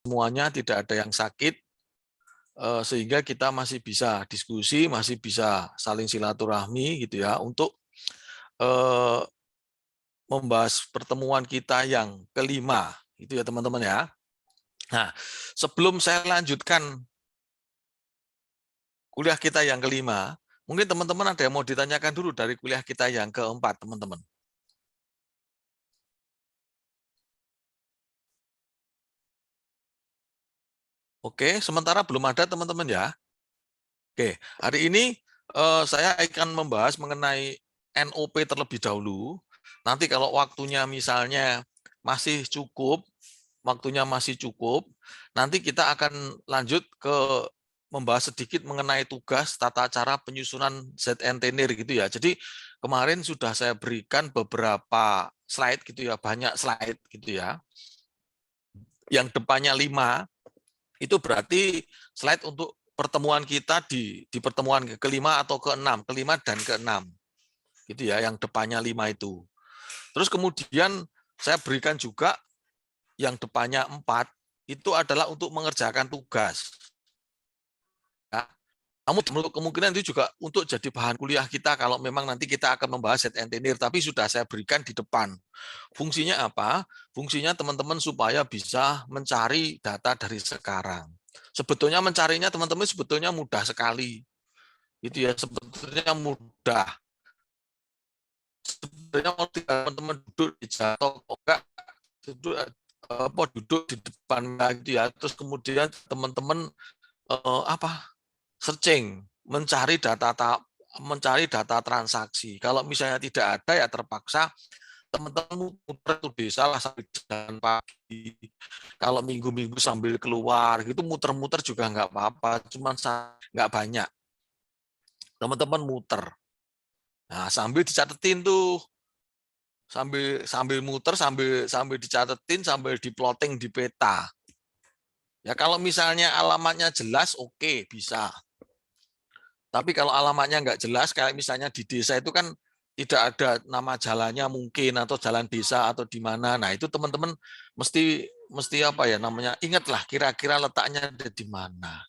semuanya, tidak ada yang sakit, sehingga kita masih bisa diskusi, masih bisa saling silaturahmi gitu ya untuk membahas pertemuan kita yang kelima, itu ya teman-teman ya. Nah, sebelum saya lanjutkan kuliah kita yang kelima, mungkin teman-teman ada yang mau ditanyakan dulu dari kuliah kita yang keempat, teman-teman. Oke, sementara belum ada teman-teman ya. Oke, hari ini saya akan membahas mengenai NOP terlebih dahulu. Nanti kalau waktunya misalnya masih cukup, nanti kita akan lanjut ke membahas sedikit mengenai tugas tata cara penyusunan ZNT-NIR gitu ya. Jadi kemarin sudah saya berikan beberapa slide gitu ya, banyak slide gitu ya. Yang depannya 5 itu berarti slide untuk pertemuan kita di pertemuan kelima atau keenam, kelima dan keenam, gitu ya, yang depannya 5 itu. Terus kemudian saya berikan juga yang depannya 4 itu adalah untuk mengerjakan tugas. Ya. Namun menurut kemungkinan itu juga untuk jadi bahan kuliah kita kalau memang nanti kita akan membahas ZNT-NIR, tapi sudah saya berikan di depan. Fungsinya apa? Fungsinya teman-teman supaya bisa mencari data dari sekarang. Sebetulnya mencarinya teman-teman sebetulnya mudah sekali. Itu ya sebetulnya mudah. Sebenarnya kalau teman-teman duduk di jatuh enggak duduk duduk di depan gitu ya. Terus kemudian teman-teman searching, mencari data transaksi. Kalau misalnya tidak ada ya terpaksa teman-teman muter tuh desa lah sambil jalan pagi. Kalau minggu-minggu sambil keluar gitu muter-muter juga nggak apa-apa, cuman nggak banyak. Teman-teman muter. Nah, sambil dicatetin tuh, sambil sambil muter, sambil sambil dicatetin, sambil diploting di peta. Ya kalau misalnya alamatnya jelas, oke, bisa. Tapi kalau alamatnya nggak jelas, kayak misalnya di desa itu kan tidak ada nama jalannya mungkin atau jalan desa atau di mana. Nah itu teman-teman mesti mesti apa ya namanya ingatlah kira-kira letaknya ada di mana.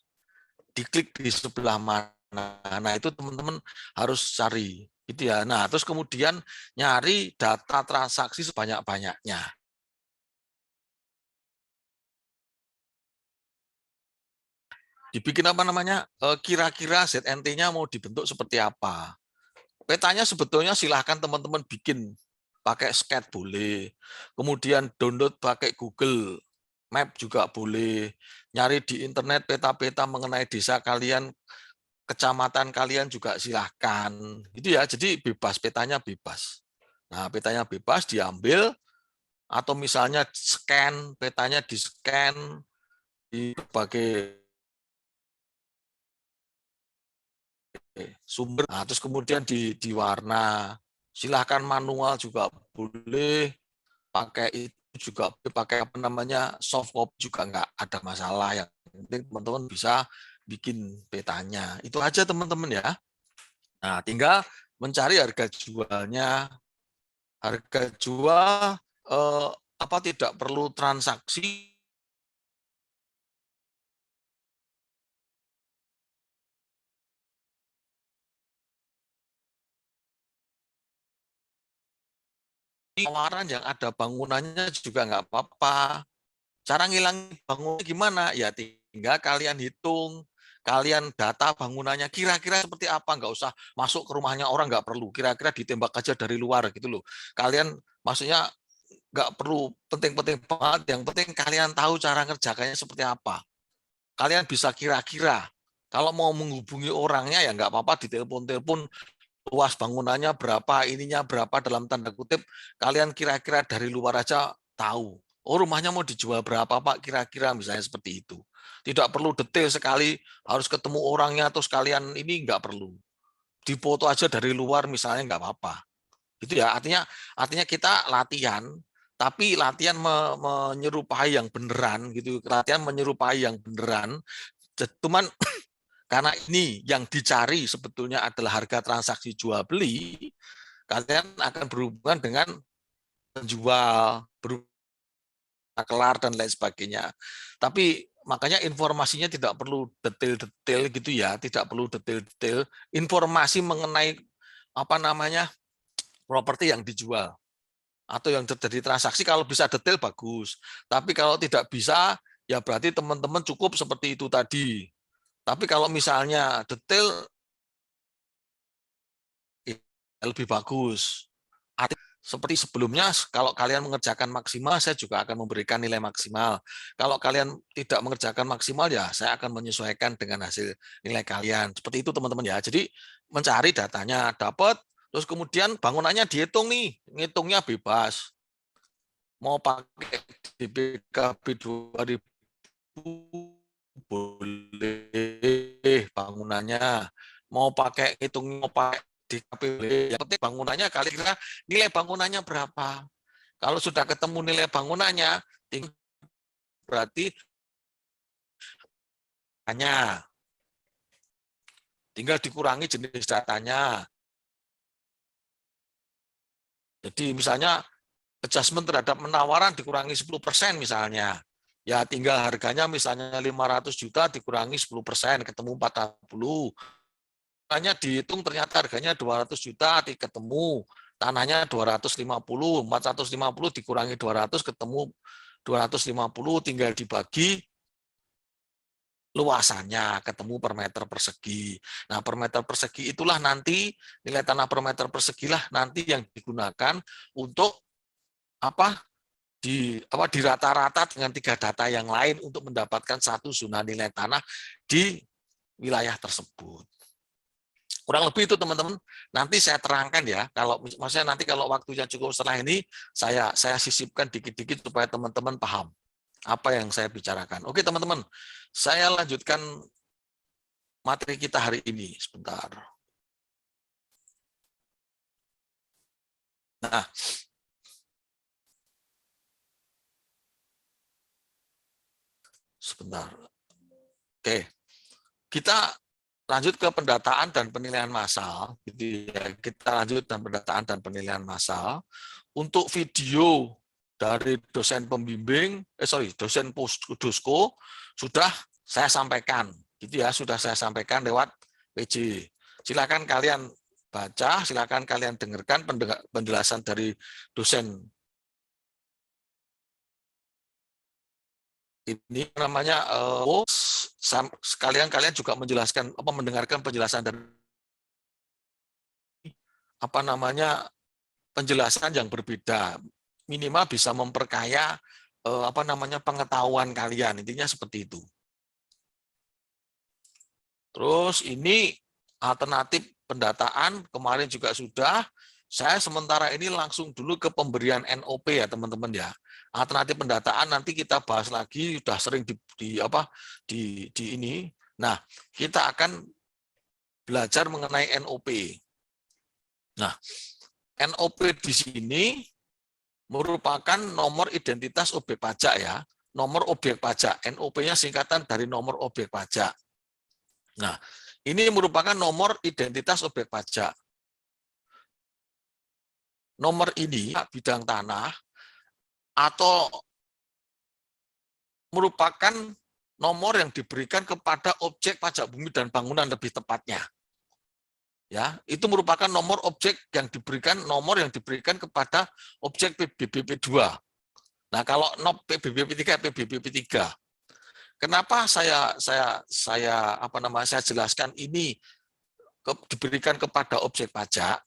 Diklik di sebelah mana. Nah itu teman-teman harus cari itu ya. Nah terus kemudian nyari data transaksi sebanyak-banyaknya. Dibikin apa namanya kira-kira ZNT-nya mau dibentuk seperti apa. Petanya sebetulnya silahkan teman-teman bikin pakai sketch boleh, kemudian download pakai Google Map juga boleh, nyari di internet peta-peta mengenai desa kalian, kecamatan kalian juga silahkan. Gitu ya, jadi bebas, petanya bebas. Nah, petanya bebas diambil, atau misalnya scan, petanya di-scan di berbagai sumber, nah, terus kemudian diwarna, silahkan manual juga boleh, pakai itu juga pakai apa namanya soft copy juga nggak ada masalah, yang penting teman-teman bisa bikin petanya itu aja teman-teman ya. Nah tinggal mencari harga jualnya, harga jual apa tidak perlu transaksi. Tawaran yang ada bangunannya juga nggak apa-apa. Cara ngilang bangunnya gimana? Ya tinggal kalian hitung, kalian data bangunannya kira-kira seperti apa. Nggak usah masuk ke rumahnya orang, nggak perlu. Kira-kira ditembak aja dari luar gitu loh. Kalian maksudnya nggak perlu penting-penting banget. Yang penting kalian tahu cara ngerjakannya seperti apa. Kalian bisa kira-kira. Kalau mau menghubungi orangnya ya nggak apa-apa ditelepon-telepon, luas bangunannya berapa, ininya berapa dalam tanda kutip, kalian kira-kira dari luar aja tahu. Oh rumahnya mau dijual berapa Pak kira-kira misalnya seperti itu. Tidak perlu detail sekali, harus ketemu orangnya atau sekalian ini nggak perlu. Dipoto aja dari luar misalnya nggak apa-apa. Itu ya artinya kita latihan, tapi latihan menyerupai yang beneran gitu, latihan menyerupai yang beneran. Cuman karena ini yang dicari sebetulnya adalah harga transaksi jual beli, kalian akan berhubungan dengan penjual, kelar dan lain sebagainya. Tapi makanya informasinya tidak perlu detail-detail gitu ya, tidak perlu detail-detail informasi mengenai apa namanya properti yang dijual atau yang terjadi transaksi. Kalau bisa detail bagus, tapi kalau tidak bisa ya berarti teman-teman cukup seperti itu tadi. Tapi kalau misalnya detail ya lebih bagus. Seperti sebelumnya, kalau kalian mengerjakan maksimal, saya juga akan memberikan nilai maksimal. Kalau kalian tidak mengerjakan maksimal, ya saya akan menyesuaikan dengan hasil nilai kalian. Seperti itu teman-teman ya. Jadi mencari datanya, dapat, terus kemudian bangunannya dihitung nih, ngitungnya bebas. Mau pakai DPKB 2000 boleh bangunannya, mau pakai hitung, mau pakai DKB boleh. Yang penting bangunannya kira-kira nilai bangunannya berapa. Kalau sudah ketemu nilai bangunannya, berarti hanya tinggal dikurangi jenis datanya. Jadi misalnya adjustment terhadap penawaran dikurangi 10% misalnya. Ya tinggal harganya misalnya 500 juta dikurangi 10%, ketemu 40. Hanya dihitung ternyata harganya 200 juta, ketemu tanahnya 250, 450 dikurangi 200 ketemu 250, tinggal dibagi luasannya, ketemu per meter persegi. Nah, per meter persegi itulah nanti nilai tanah per meter persegi lah nanti yang digunakan untuk apa di rata-rata dengan 3 data yang lain untuk mendapatkan satu zona nilai tanah di wilayah tersebut. Kurang lebih itu teman-teman. Nanti saya terangkan ya. Kalau maksudnya nanti kalau waktunya cukup setelah ini saya sisipkan dikit-dikit supaya teman-teman paham apa yang saya bicarakan. Oke teman-teman, saya lanjutkan materi kita hari ini sebentar. Nah, sebentar. Oke, kita lanjut ke pendataan dan penilaian massal. Gitu ya. Kita lanjut dan pendataan dan penilaian massal. Untuk video dari dosen pembimbing, dosen Pusdosko sudah saya sampaikan, gitu ya, sudah saya sampaikan lewat PJ. Silakan kalian baca, silakan kalian dengarkan penjelasan dari dosen ini namanya sekalian kalian juga menjelaskan mendengarkan penjelasan dari penjelasan yang berbeda, minimal bisa memperkaya pengetahuan kalian, intinya seperti itu. Terus ini alternatif pendataan kemarin juga sudah. Saya sementara ini langsung dulu ke pemberian NOP ya teman-teman ya. Alternatif pendataan nanti kita bahas lagi, sudah sering di ini. Nah, kita akan belajar mengenai NOP. Nah, NOP di sini merupakan nomor identitas objek pajak ya. Nomor objek pajak. NOP-nya singkatan dari nomor objek pajak. Nah, ini merupakan nomor identitas objek pajak. Nomor ini bidang tanah atau merupakan nomor yang diberikan kepada objek pajak bumi dan bangunan lebih tepatnya. Ya, itu merupakan nomor yang diberikan kepada objek PBBP 2. Nah, kalau PBBP 3, PBBP 3. Kenapa saya jelaskan ini diberikan kepada objek pajak?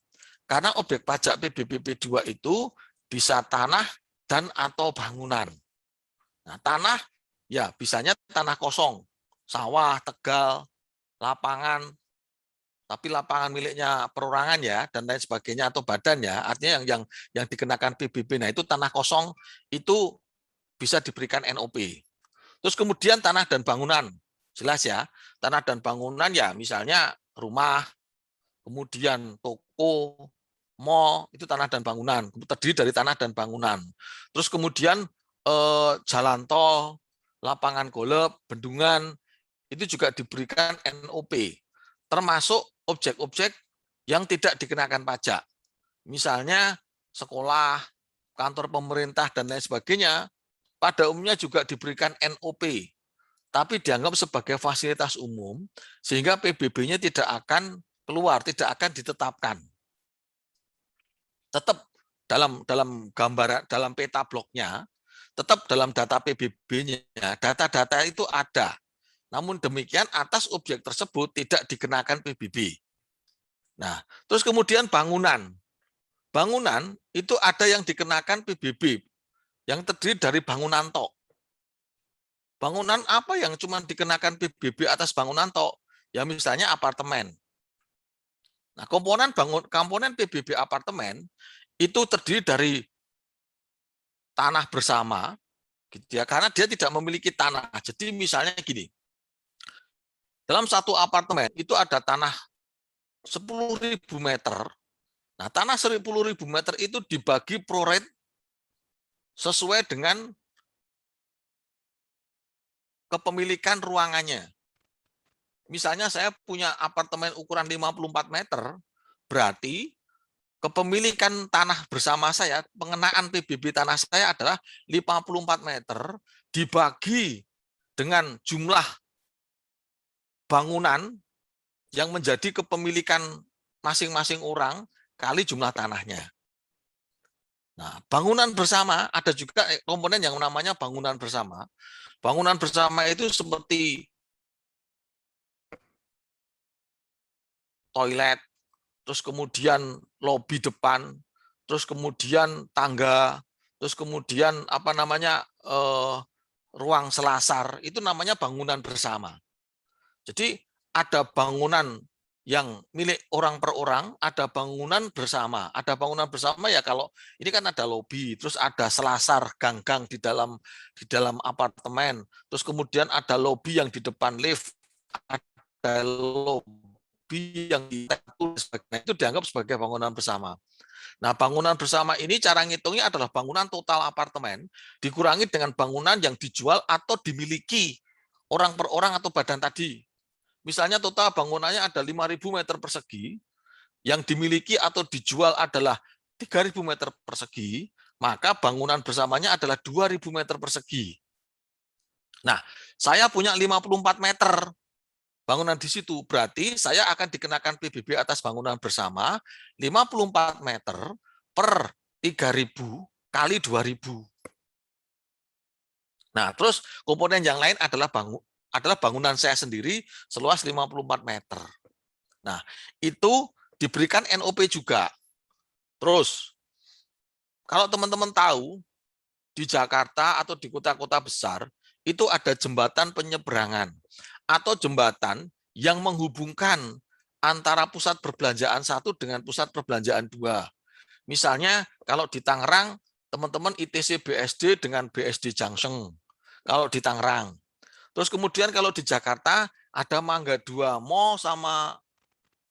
Karena objek pajak PBBP 2 itu bisa tanah dan atau bangunan. Nah, tanah ya bisanya tanah kosong, sawah, tegal, lapangan, tapi lapangan miliknya perorangan ya dan lain sebagainya atau badan ya, artinya yang dikenakan PBB. Nah, itu tanah kosong itu bisa diberikan NOP. Terus kemudian tanah dan bangunan. Jelas ya, tanah dan bangunan ya misalnya rumah, kemudian toko, mall, itu tanah dan bangunan, terdiri dari tanah dan bangunan. Terus kemudian jalan tol, lapangan golf, bendungan, itu juga diberikan NOP, termasuk objek-objek yang tidak dikenakan pajak. Misalnya sekolah, kantor pemerintah, dan lain sebagainya, pada umumnya juga diberikan NOP, tapi dianggap sebagai fasilitas umum, sehingga PBB-nya tidak akan keluar, tidak akan ditetapkan. Tetap dalam gambaran, dalam peta bloknya, tetap dalam data PBB-nya, data-data itu ada. Namun demikian atas objek tersebut tidak dikenakan PBB. Nah, terus kemudian bangunan. Bangunan itu ada yang dikenakan PBB, yang terdiri dari bangunan tok. Bangunan apa yang cuma dikenakan PBB atas bangunan tok? Ya misalnya apartemen. Nah, komponen PBB apartemen itu terdiri dari tanah bersama, gitu ya, karena dia tidak memiliki tanah. Jadi misalnya gini, dalam satu apartemen itu ada tanah 10.000 meter. Nah, tanah 10.000 meter itu dibagi pro rate sesuai dengan kepemilikan ruangannya. Misalnya saya punya apartemen ukuran 54 meter, berarti kepemilikan tanah bersama saya, pengenaan PBB tanah saya adalah 54 meter dibagi dengan jumlah bangunan yang menjadi kepemilikan masing-masing orang kali jumlah tanahnya. Nah, bangunan bersama ada juga komponen yang namanya bangunan bersama. Bangunan bersama itu seperti toilet, terus kemudian lobi depan, terus kemudian tangga, terus kemudian ruang selasar, itu namanya bangunan bersama. Jadi ada bangunan yang milik orang per orang, ada bangunan bersama. Ada bangunan bersama ya kalau ini kan ada lobi, terus ada selasar gang-gang di dalam apartemen, terus kemudian ada lobi yang di depan lift, ada lobi yang di itu dianggap sebagai bangunan bersama. Nah, bangunan bersama ini cara ngitungnya adalah bangunan total apartemen dikurangi dengan bangunan yang dijual atau dimiliki orang per orang atau badan tadi. Misalnya total bangunannya ada 5.000 meter persegi, yang dimiliki atau dijual adalah 3.000 meter persegi, maka bangunan bersamanya adalah 2.000 meter persegi. Nah, saya punya 54 meter bangunan di situ, berarti saya akan dikenakan PBB atas bangunan bersama 54 meter per 3.000 kali 2.000. Nah, terus komponen yang lain adalah bangunan saya sendiri seluas 54 meter. Nah, itu diberikan NOP juga. Terus, kalau teman-teman tahu, di Jakarta atau di kota-kota besar, itu ada jembatan penyeberangan atau jembatan yang menghubungkan antara pusat perbelanjaan satu dengan pusat perbelanjaan dua. Misalnya, kalau di Tangerang, teman-teman ITC BSD dengan BSD Junction. Kalau di Tangerang. Terus kemudian kalau di Jakarta, ada Mangga 2 Mall sama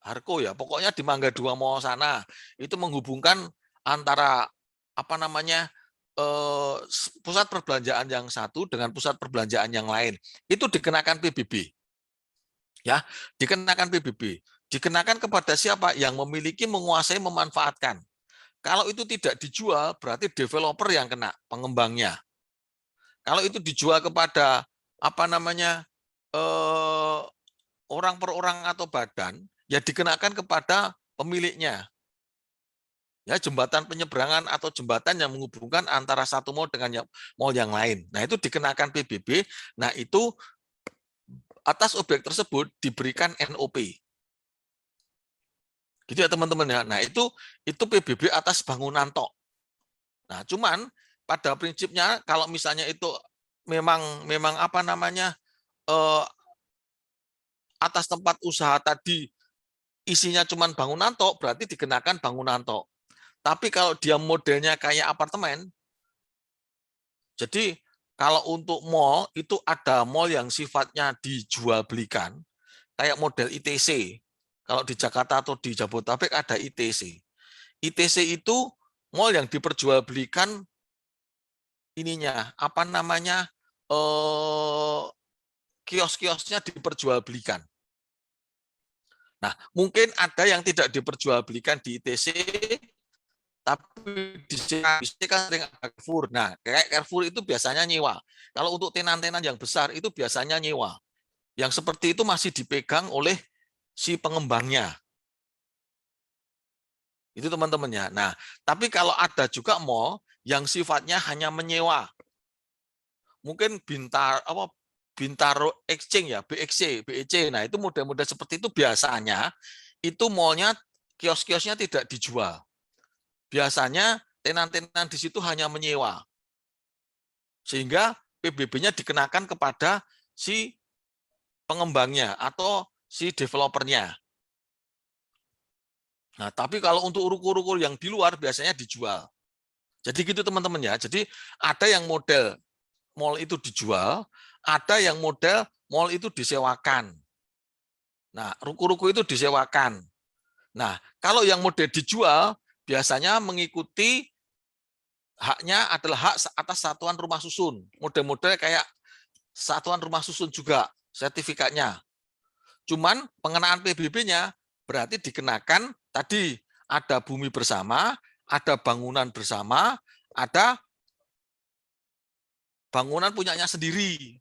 Harko ya, pokoknya di Mangga 2 Mall sana itu menghubungkan antara pusat perbelanjaan yang satu dengan pusat perbelanjaan yang lain. Itu dikenakan PBB. Ya, dikenakan PBB. Dikenakan kepada siapa? Yang memiliki, menguasai, memanfaatkan. Kalau itu tidak dijual, berarti developer yang kena, pengembangnya. Kalau itu dijual kepada orang per orang atau badan, ya dikenakan kepada pemiliknya. Ya, jembatan penyeberangan atau jembatan yang menghubungkan antara satu mall dengan mall yang lain. Nah, itu dikenakan PBB. Nah, itu atas objek tersebut diberikan NOP. Gitu ya, teman-teman ya. Nah, itu PBB atas bangunan tok. Nah, cuman pada prinsipnya kalau misalnya itu memang atas tempat usaha tadi isinya cuma bangunan tok, berarti dikenakan bangunan tok. Tapi kalau dia modelnya kayak apartemen, jadi kalau untuk mall itu ada mall yang sifatnya dijual belikan, kayak model ITC. Kalau di Jakarta atau di Jabodetabek ada ITC. ITC itu mall yang diperjualbelikan ininya, kios-kiosnya diperjualbelikan. Nah, mungkin ada yang tidak diperjualbelikan di ITC, tapi di sini kan sering ada Carrefour. Nah, kayak Carrefour itu biasanya nyewa. Kalau untuk tenan-tenan yang besar itu biasanya nyewa. Yang seperti itu masih dipegang oleh si pengembangnya. Itu teman-temannya. Nah, tapi kalau ada juga mall yang sifatnya hanya menyewa, mungkin Bintaro Exchange ya, BEC. Nah, itu model-model seperti itu biasanya itu mallnya kios-kiosnya tidak dijual. Biasanya tenan-tenan di situ hanya menyewa. Sehingga PBB-nya dikenakan kepada si pengembangnya atau si developernya. Nah, tapi kalau untuk ruko-ruko yang di luar biasanya dijual. Jadi gitu teman-teman ya. Jadi ada yang model mall itu dijual, ada yang model mall itu disewakan. Nah, ruko-ruko itu disewakan. Nah, kalau yang model dijual biasanya mengikuti haknya adalah hak atas satuan rumah susun. Model-model kayak satuan rumah susun juga sertifikatnya. Cuman pengenaan PBB-nya berarti dikenakan tadi ada bumi bersama, ada bangunan bersama, ada bangunan punyanya sendiri.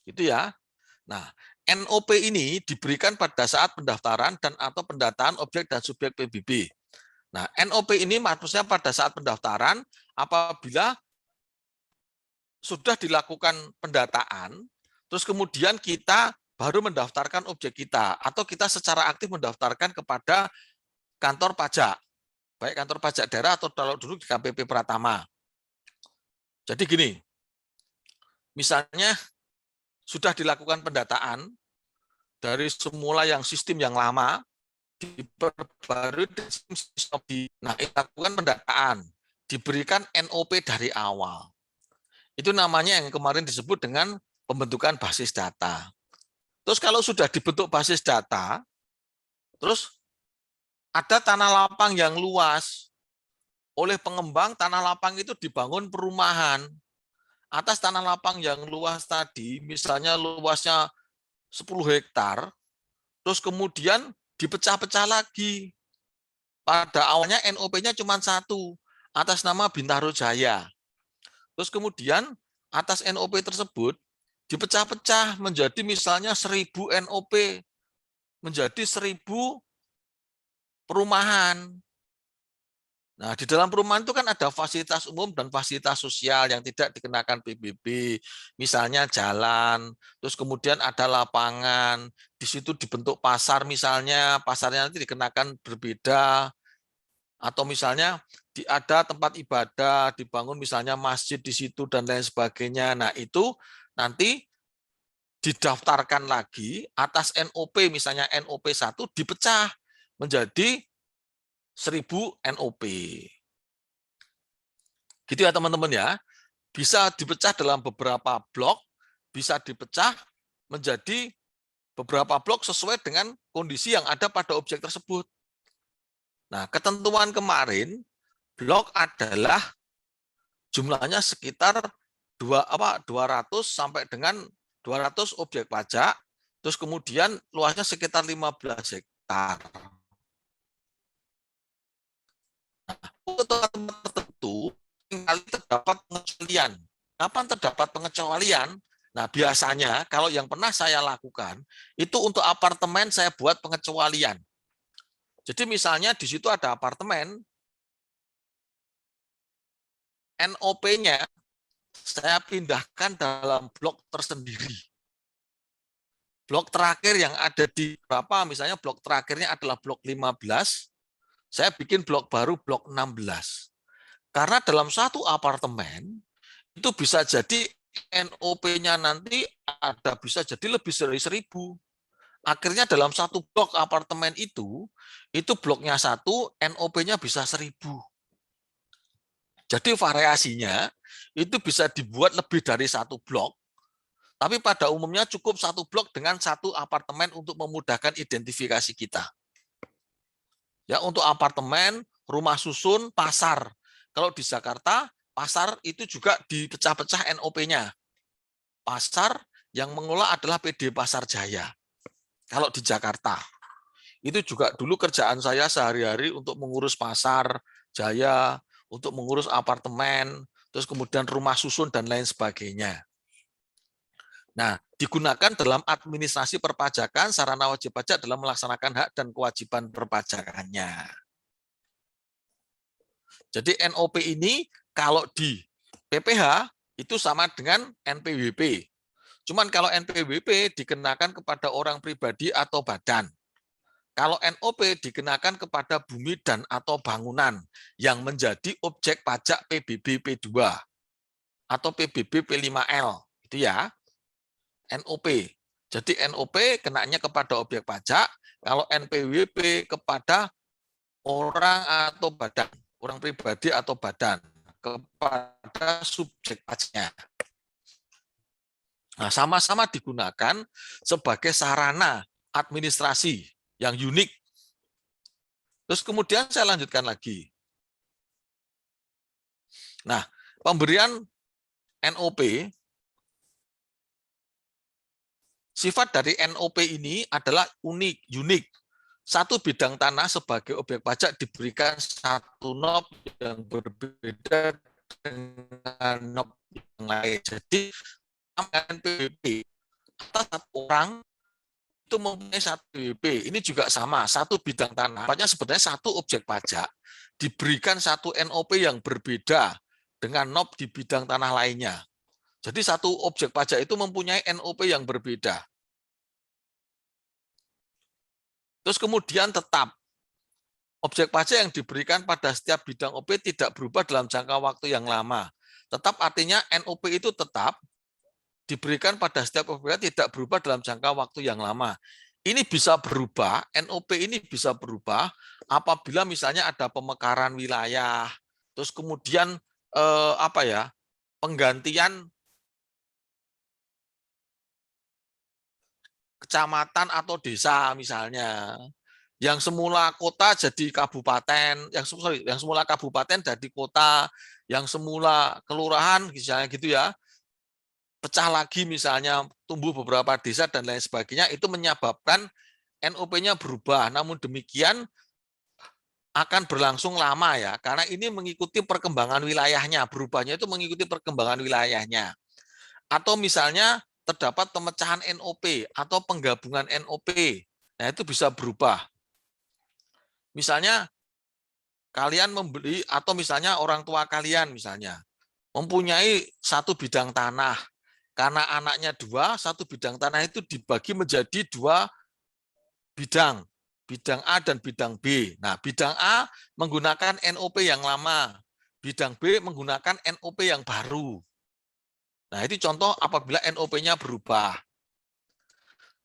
Gitu ya. Nah, NOP ini diberikan pada saat pendaftaran dan atau pendataan objek dan subjek PBB. Nah, NOP ini maksudnya pada saat pendaftaran apabila sudah dilakukan pendataan, terus kemudian kita baru mendaftarkan objek kita atau kita secara aktif mendaftarkan kepada kantor pajak, baik kantor pajak daerah atau kalau dulu di KPP Pratama. Jadi gini, misalnya sudah dilakukan pendataan dari semula yang sistem yang lama diperbarui sistem nah dilakukan pendataan, diberikan NOP dari awal. Itu namanya yang kemarin disebut dengan pembentukan basis data. Terus kalau sudah dibentuk basis data, terus ada tanah lapang yang luas. Oleh pengembang, tanah lapang itu dibangun perumahan. Atas tanah lapang yang luas tadi, misalnya luasnya 10 hektar, terus kemudian dipecah-pecah lagi. Pada awalnya NOP-nya cuma satu, atas nama Bintaro Jaya. Terus kemudian atas NOP tersebut dipecah-pecah menjadi misalnya 1000 NOP, menjadi 1000 perumahan. Nah, di dalam perumahan itu kan ada fasilitas umum dan fasilitas sosial yang tidak dikenakan PBB, misalnya jalan, terus kemudian ada lapangan, di situ dibentuk pasar misalnya, pasarnya nanti dikenakan berbeda, atau misalnya ada tempat ibadah, dibangun misalnya masjid di situ dan lain sebagainya. Nah, itu nanti didaftarkan lagi atas NOP, misalnya NOP 1 dipecah menjadi 1000 NOP. Gitu ya teman-teman ya. Bisa dipecah dalam beberapa blok, bisa dipecah menjadi beberapa blok sesuai dengan kondisi yang ada pada objek tersebut. Nah, ketentuan kemarin, blok adalah jumlahnya sekitar 200 sampai dengan 200 objek pajak, terus kemudian luasnya sekitar 15 hektar. Untuk tempat tertentu, kali terdapat pengecualian. Kapan terdapat pengecualian? Nah, biasanya kalau yang pernah saya lakukan, itu untuk apartemen saya buat pengecualian. Jadi misalnya di situ ada apartemen, NOP-nya saya pindahkan dalam blok tersendiri. Blok terakhir yang ada di berapa, misalnya blok terakhirnya adalah blok 15, saya bikin blok baru blok 16. Karena dalam satu apartemen, itu bisa jadi NOP-nya nanti ada bisa jadi lebih dari 1000. Akhirnya dalam satu blok apartemen itu bloknya 1, NOP-nya bisa 1000. Jadi variasinya itu bisa dibuat lebih dari satu blok, tapi pada umumnya cukup satu blok dengan satu apartemen untuk memudahkan identifikasi kita. Ya, untuk apartemen, rumah susun, pasar. Kalau di Jakarta, pasar itu juga dipecah-pecah NOP-nya. Pasar yang mengelola adalah PD Pasar Jaya. Kalau di Jakarta. Itu juga dulu kerjaan saya sehari-hari untuk mengurus pasar jaya, untuk mengurus apartemen, terus kemudian rumah susun dan lain sebagainya. Nah, digunakan dalam administrasi perpajakan, sarana wajib pajak dalam melaksanakan hak dan kewajiban perpajakannya. Jadi NOP ini kalau di PPH itu sama dengan NPWP. Cuman kalau NPWP dikenakan kepada orang pribadi atau badan. Kalau NOP dikenakan kepada bumi dan atau bangunan yang menjadi objek pajak PBB P2 atau PBB P5L. Itu ya. NOP. Jadi NOP kenanya kepada objek pajak, kalau NPWP kepada orang atau badan, orang pribadi atau badan, kepada subjek pajaknya. Nah, sama-sama digunakan sebagai sarana administrasi yang unik. Terus kemudian saya lanjutkan lagi. Nah, pemberian NOP, sifat dari NOP ini adalah unik. Satu bidang tanah sebagai objek pajak diberikan satu NOP yang berbeda dengan NOP yang lain. Jadi, NPWP atas satu orang itu mempunyai satu PWP. Ini juga sama, satu bidang tanah. Nampaknya sebenarnya satu objek pajak diberikan satu NOP yang berbeda dengan NOP di bidang tanah lainnya. Jadi satu objek pajak itu mempunyai NOP yang berbeda. Terus kemudian tetap objek pajak yang diberikan pada setiap bidang OP tidak berubah dalam jangka waktu yang lama. Tetap artinya NOP itu tetap diberikan pada setiap objek tidak berubah dalam jangka waktu yang lama. Ini bisa berubah, NOP ini bisa berubah apabila misalnya ada pemekaran wilayah, terus kemudian penggantian kecamatan atau desa misalnya. Yang semula kota jadi kabupaten, yang semula kabupaten jadi kota, yang semula kelurahan misalnya gitu ya, pecah lagi misalnya tumbuh beberapa desa dan lain sebagainya, itu menyebabkan NOP-nya berubah. Namun demikian akan berlangsung lama ya, karena ini mengikuti perkembangan wilayahnya, berubahnya itu mengikuti perkembangan wilayahnya. Atau misalnya terdapat pemecahan NOP atau penggabungan NOP, nah itu bisa berubah. Misalnya kalian membeli atau misalnya orang tua kalian misalnya mempunyai satu bidang tanah, karena anaknya dua, satu bidang tanah itu dibagi menjadi dua bidang, bidang A dan bidang B. Nah, bidang A menggunakan NOP yang lama, bidang B menggunakan NOP yang baru. Nah, itu contoh apabila NOP-nya berubah.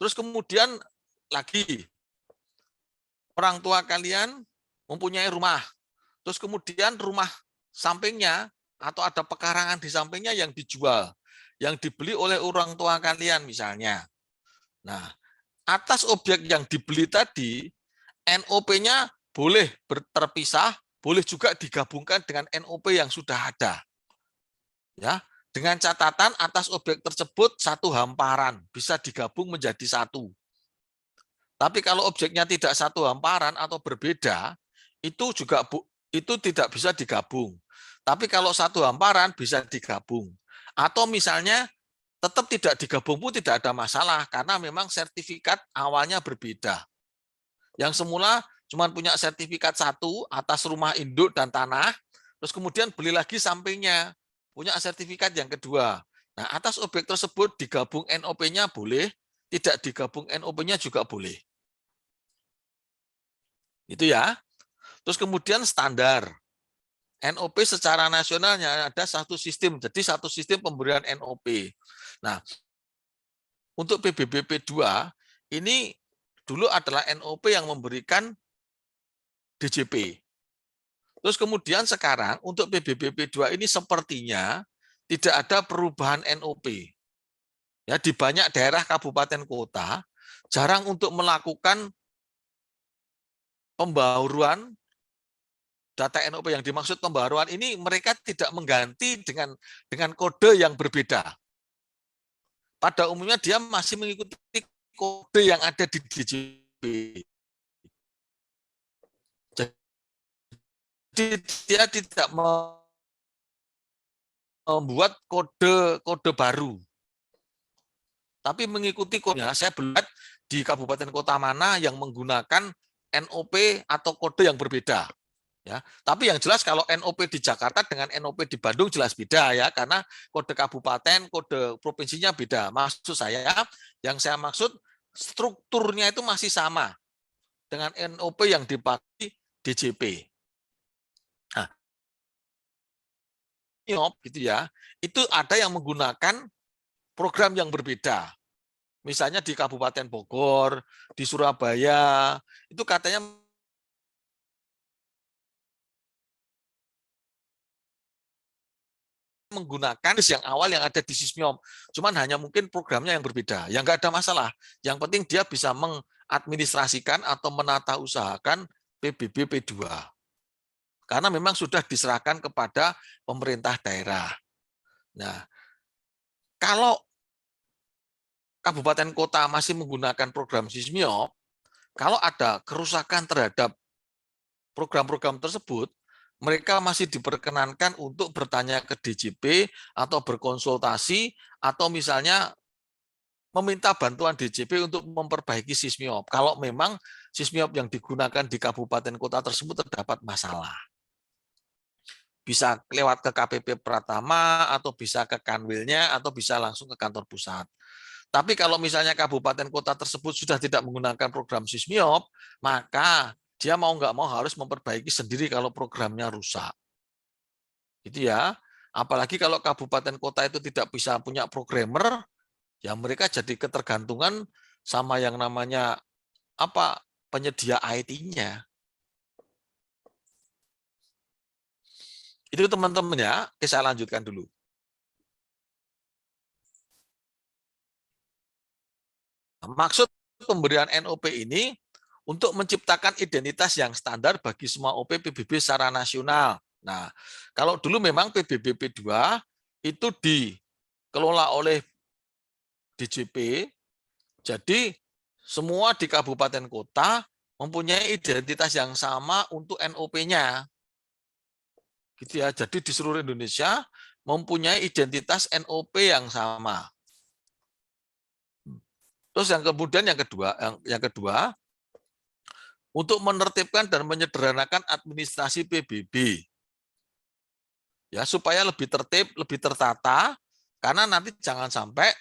Terus kemudian lagi, orang tua kalian mempunyai rumah, terus kemudian rumah sampingnya atau ada pekarangan di sampingnya yang dijual, yang dibeli oleh orang tua kalian misalnya. Nah, atas objek yang dibeli tadi, NOP-nya boleh terpisah, boleh juga digabungkan dengan NOP yang sudah ada. Ya, dengan catatan atas objek tersebut satu hamparan, bisa digabung menjadi satu. Tapi kalau objeknya tidak satu hamparan atau berbeda, itu tidak bisa digabung. Tapi kalau satu hamparan bisa digabung. Atau misalnya tetap tidak digabung pun tidak ada masalah karena memang sertifikat awalnya berbeda. Yang semula cuma punya sertifikat satu atas rumah induk dan tanah, terus kemudian beli lagi sampingnya, punya sertifikat yang kedua. Nah, atas objek tersebut digabung NOP-nya boleh, tidak digabung NOP-nya juga boleh. Itu ya. Terus kemudian standar. NOP secara nasionalnya ada satu sistem, jadi satu sistem pemberian NOP. Nah, untuk PBBP 2 ini dulu adalah NOP yang memberikan DJP. Terus kemudian sekarang untuk PBBP 2 ini sepertinya tidak ada perubahan NOP. Ya, di banyak daerah kabupaten kota jarang untuk melakukan pembaruan data NOP. Yang dimaksud pembaruan ini mereka tidak mengganti dengan kode yang berbeda. Pada umumnya dia masih mengikuti kode yang ada di DJP. Dia tidak membuat kode baru, tapi mengikuti kodenya. Saya belum lihat di kabupaten kota mana yang menggunakan NOP atau kode yang berbeda. Ya, tapi yang jelas kalau NOP di Jakarta dengan NOP di Bandung jelas beda ya, karena kode kabupaten, kode provinsinya beda. Maksud saya, yang saya maksud strukturnya itu masih sama dengan NOP yang dipakai DJP. Nah, gitu ya, itu ada yang menggunakan program yang berbeda. Misalnya di Kabupaten Bogor, di Surabaya, itu katanya menggunakan yang awal yang ada di Sismiom. Cuman hanya mungkin programnya yang berbeda. Yang nggak ada masalah. Yang penting dia bisa mengadministrasikan atau menata usahakan PBB P2. Karena memang sudah diserahkan kepada pemerintah daerah. Nah, kalau kabupaten kota masih menggunakan program Sismiom, kalau ada kerusakan terhadap program-program tersebut, mereka masih diperkenankan untuk bertanya ke DJP atau berkonsultasi atau misalnya meminta bantuan DJP untuk memperbaiki Sismiop. Kalau memang Sismiop yang digunakan di kabupaten kota tersebut terdapat masalah. Bisa lewat ke KPP Pratama atau bisa ke Kanwilnya atau bisa langsung ke kantor pusat. Tapi kalau misalnya kabupaten kota tersebut sudah tidak menggunakan program Sismiop, maka dia mau nggak mau harus memperbaiki sendiri kalau programnya rusak. Gitu ya. Apalagi kalau kabupaten kota itu tidak bisa punya programmer, ya mereka jadi ketergantungan sama yang namanya apa penyedia IT-nya. Itu teman-teman ya, saya lanjutkan dulu. Maksud pemberian NOP ini untuk menciptakan identitas yang standar bagi semua OP PBB secara nasional. Nah, kalau dulu memang PBB P2 itu dikelola oleh DJP, jadi semua di kabupaten kota mempunyai identitas yang sama untuk NOP-nya. Gitu ya. Jadi di seluruh Indonesia mempunyai identitas NOP yang sama. Terus yang kemudian yang kedua untuk menertibkan dan menyederhanakan administrasi PBB. Ya, supaya lebih tertib, lebih tertata karena nanti jangan sampai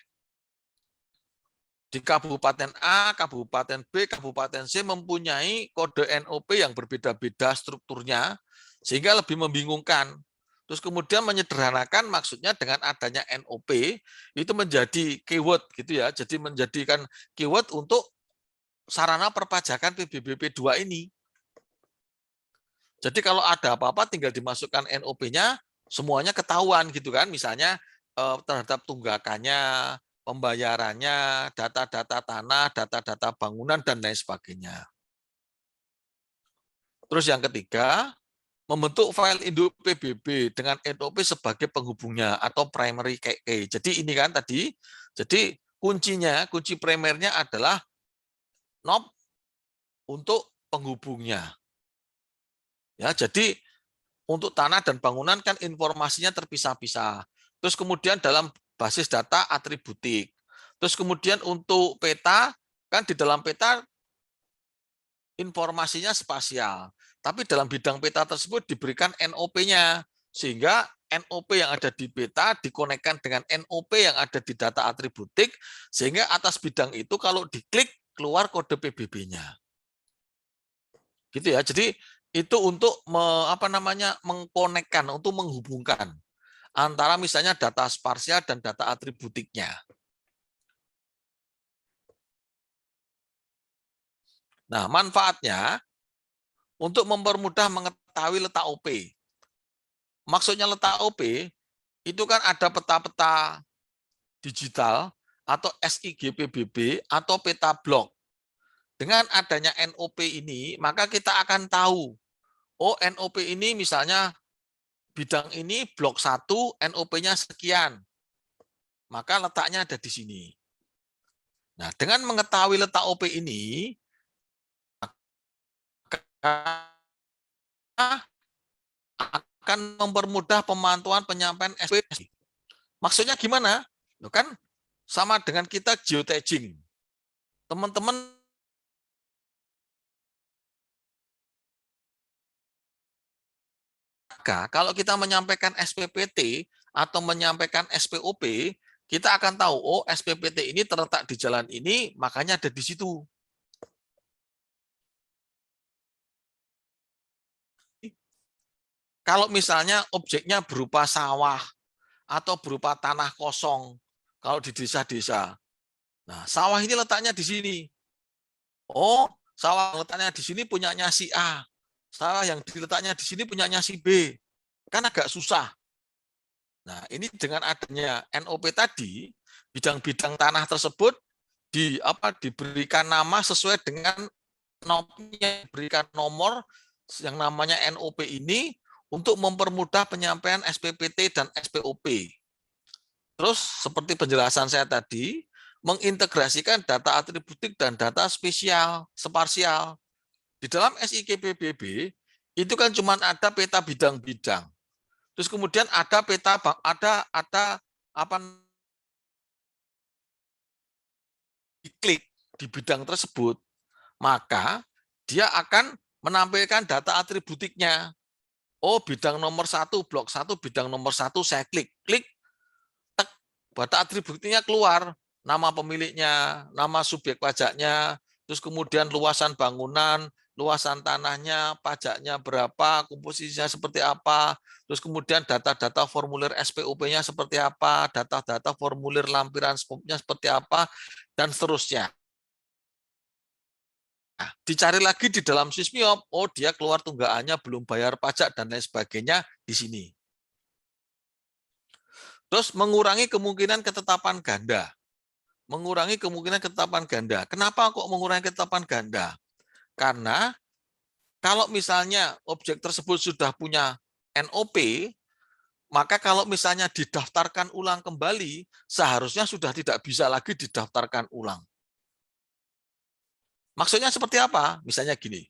di Kabupaten A, Kabupaten B, Kabupaten C mempunyai kode NOP yang berbeda-beda strukturnya, sehingga lebih membingungkan. Terus kemudian menyederhanakan maksudnya dengan adanya NOP, itu menjadi keyword gitu ya, jadi menjadikan keyword untuk sarana perpajakan PBB P2 ini. Jadi kalau ada apa-apa tinggal dimasukkan NOP-nya, semuanya ketahuan gitu kan, misalnya terhadap tunggakannya, pembayarannya, data-data tanah, data-data bangunan, dan lain sebagainya. Terus yang ketiga, membentuk file induk PBB dengan NOP sebagai penghubungnya atau primary key. Jadi ini kan tadi, jadi kunci primernya adalah NOP untuk penghubungnya. Ya, jadi untuk tanah dan bangunan kan informasinya terpisah-pisah. Terus kemudian dalam basis data atributik. Terus kemudian untuk peta, kan di dalam peta informasinya spasial. Tapi dalam bidang peta tersebut diberikan NOP-nya. Sehingga NOP yang ada di peta dikonekkan dengan NOP yang ada di data atributik, sehingga atas bidang itu kalau diklik, keluar kode PBB-nya. Gitu ya. Jadi itu untuk mengkonekkan, untuk menghubungkan antara misalnya data sparsial dan data atributiknya. Nah, manfaatnya untuk mempermudah mengetahui letak OP. Maksudnya letak OP itu kan ada peta-peta digital atau SIG PBB atau peta blok. Dengan adanya NOP ini, maka kita akan tahu, oh NOP ini misalnya bidang ini blok 1, NOP-nya sekian. Maka letaknya ada di sini. Nah, dengan mengetahui letak OP ini, maka akan mempermudah pemantauan penyampaian SPP. Maksudnya gimana? Loh kan sama dengan kita geotagging. Teman-teman kalau kita menyampaikan SPPT atau menyampaikan SPOP, kita akan tahu, oh SPPT ini terletak di jalan ini, makanya ada di situ. Kalau misalnya objeknya berupa sawah atau berupa tanah kosong, kalau di desa-desa, nah sawah ini letaknya di sini. Oh, sawah letaknya di sini punyanya si A, sawah yang diletaknya di sini punyanya si B, kan agak susah. Nah, ini dengan adanya NOP tadi, bidang-bidang tanah tersebut diberikan nama sesuai dengan nomornya, diberikan nomor yang namanya NOP ini untuk mempermudah penyampaian SPPT dan SPOP. Terus seperti penjelasan saya tadi, mengintegrasikan data atributik dan data spesial, sparsial. Di dalam SIKPBB itu kan cuma ada peta bidang-bidang. Terus kemudian ada peta ada apa diklik di bidang tersebut, maka dia akan menampilkan data atributiknya. Oh, bidang nomor 1, blok 1, bidang nomor 1, saya klik. Klik, tek, data atributiknya keluar. Nama pemiliknya, nama subjek pajaknya, terus kemudian luasan bangunan, luasan tanahnya, pajaknya berapa, komposisinya seperti apa, terus kemudian data-data formulir SPOP-nya seperti apa, data-data formulir lampiran SPOP-nya seperti apa, dan seterusnya. Nah, dicari lagi di dalam Sismiop, oh dia keluar tunggakannya belum bayar pajak dan lain sebagainya di sini. Terus mengurangi kemungkinan ketetapan ganda. Mengurangi kemungkinan ketetapan ganda. Kenapa kok mengurangi ketetapan ganda? Karena kalau misalnya objek tersebut sudah punya NOP, maka kalau misalnya didaftarkan ulang kembali, seharusnya sudah tidak bisa lagi didaftarkan ulang. Maksudnya seperti apa? Misalnya gini.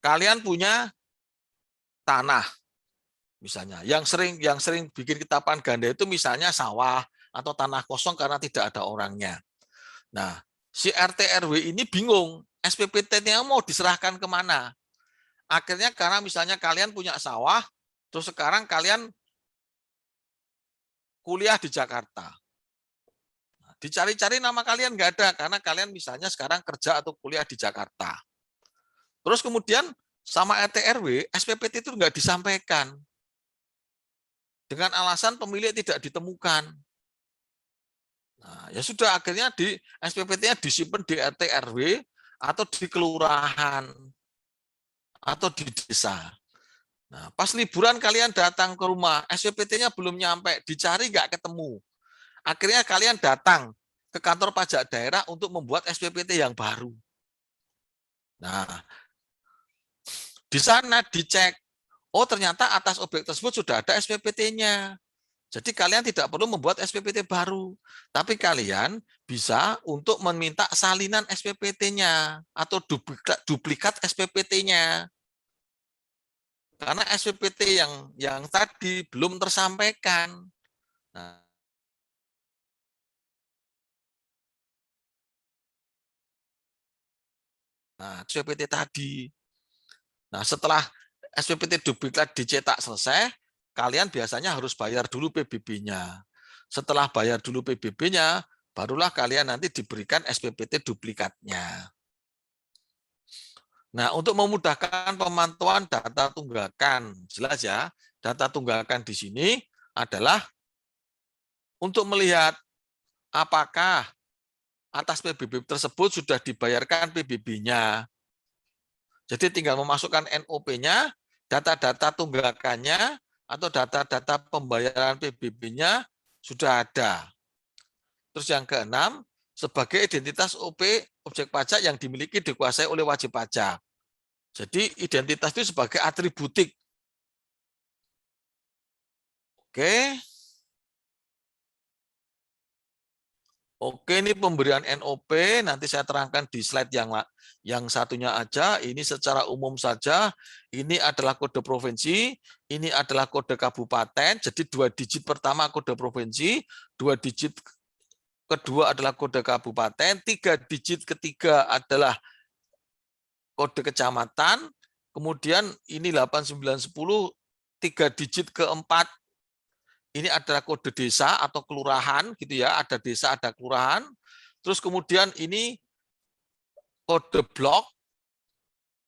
Kalian punya tanah, misalnya yang sering bikin ketetapan ganda itu misalnya sawah atau tanah kosong karena tidak ada orangnya. Nah, si RT RW ini bingung SPPT-nya mau diserahkan kemana. Akhirnya karena misalnya kalian punya sawah, terus sekarang kalian kuliah di Jakarta. Nah, dicari-cari nama kalian nggak ada karena kalian misalnya sekarang kerja atau kuliah di Jakarta. Terus kemudian sama RT RW SPPT itu nggak disampaikan dengan alasan pemilik tidak ditemukan. Nah, ya sudah akhirnya di SPPT-nya disimpan di RT RW atau di kelurahan atau di desa. Nah, pas liburan kalian datang ke rumah, SPPT-nya belum nyampe, dicari nggak ketemu. Akhirnya kalian datang ke kantor pajak daerah untuk membuat SPPT yang baru. Nah, di sana dicek, oh ternyata atas objek tersebut sudah ada SPPT-nya. Jadi kalian tidak perlu membuat SPPT baru, tapi kalian bisa untuk meminta salinan SPPT-nya atau duplikat SPPT-nya. Karena SPPT yang tadi belum tersampaikan. Nah, SPPT tadi. Nah, setelah SPPT duplikat dicetak selesai, kalian biasanya harus bayar dulu PBB-nya. Setelah bayar dulu PBB-nya, barulah kalian nanti diberikan SPPT duplikatnya. Nah, untuk memudahkan pemantauan data tunggakan, jelas ya, data tunggakan di sini adalah untuk melihat apakah atas PBB tersebut sudah dibayarkan PBB-nya. Jadi tinggal memasukkan NOP-nya, data-data tunggakannya, atau data-data pembayaran PBB-nya sudah ada. Terus yang keenam, sebagai identitas objek pajak yang dimiliki dikuasai oleh wajib pajak. Jadi identitas itu sebagai atributik. Oke. Oke, ini pemberian NOP, nanti saya terangkan di slide yang satunya aja. Ini secara umum saja, ini adalah kode provinsi, ini adalah kode kabupaten, jadi 2 digit pertama kode provinsi, 2 digit kedua adalah kode kabupaten, 3 digit ketiga adalah kode kecamatan, kemudian ini 8910, 3 digit keempat, ini adalah kode desa atau kelurahan, gitu ya, ada desa, ada kelurahan. Terus kemudian ini kode blok,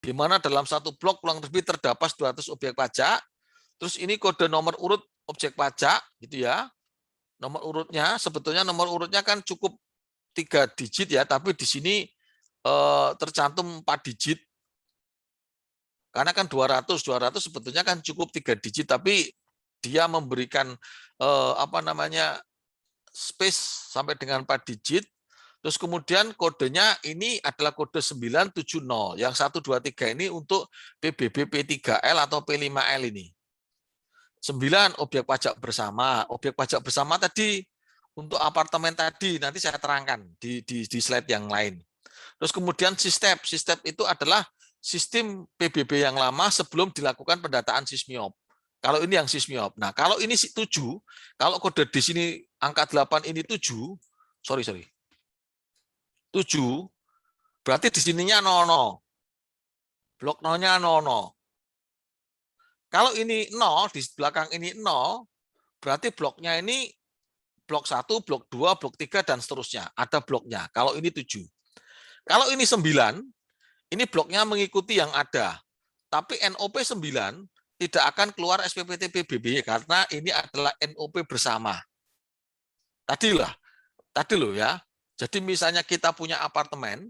di mana dalam satu blok kurang lebih terdapat 200 objek pajak. Terus ini kode nomor urut objek pajak, gitu ya. Nomor urutnya, sebetulnya nomor urutnya kan cukup 3 digit ya, tapi di sini tercantum 4 digit. Karena kan 200 sebetulnya kan cukup 3 digit, tapi dia memberikan space sampai dengan 4 digit. Terus kemudian kodenya ini adalah kode 970. Yang 123 ini untuk PBB P3L atau P5L ini. 9 objek pajak bersama. Objek pajak bersama tadi untuk apartemen tadi nanti saya terangkan di slide yang lain. Terus kemudian sistem itu adalah sistem PBB yang lama sebelum dilakukan pendataan sismiop. Kalau ini yang sismiop. Nah, kalau ini 7, kalau kode di sini angka 8 ini 7, sorry. 7, berarti di sininya 00. Blok 0-nya 00. Kalau ini 0, di belakang ini 0, berarti bloknya ini blok 1, blok 2, blok 3, dan seterusnya. Ada bloknya. Kalau ini 7. Kalau ini 9, ini bloknya mengikuti yang ada. Tapi NOP 9 tidak akan keluar SPPT PBB karena ini adalah NOP bersama. Tadi loh ya. Jadi misalnya kita punya apartemen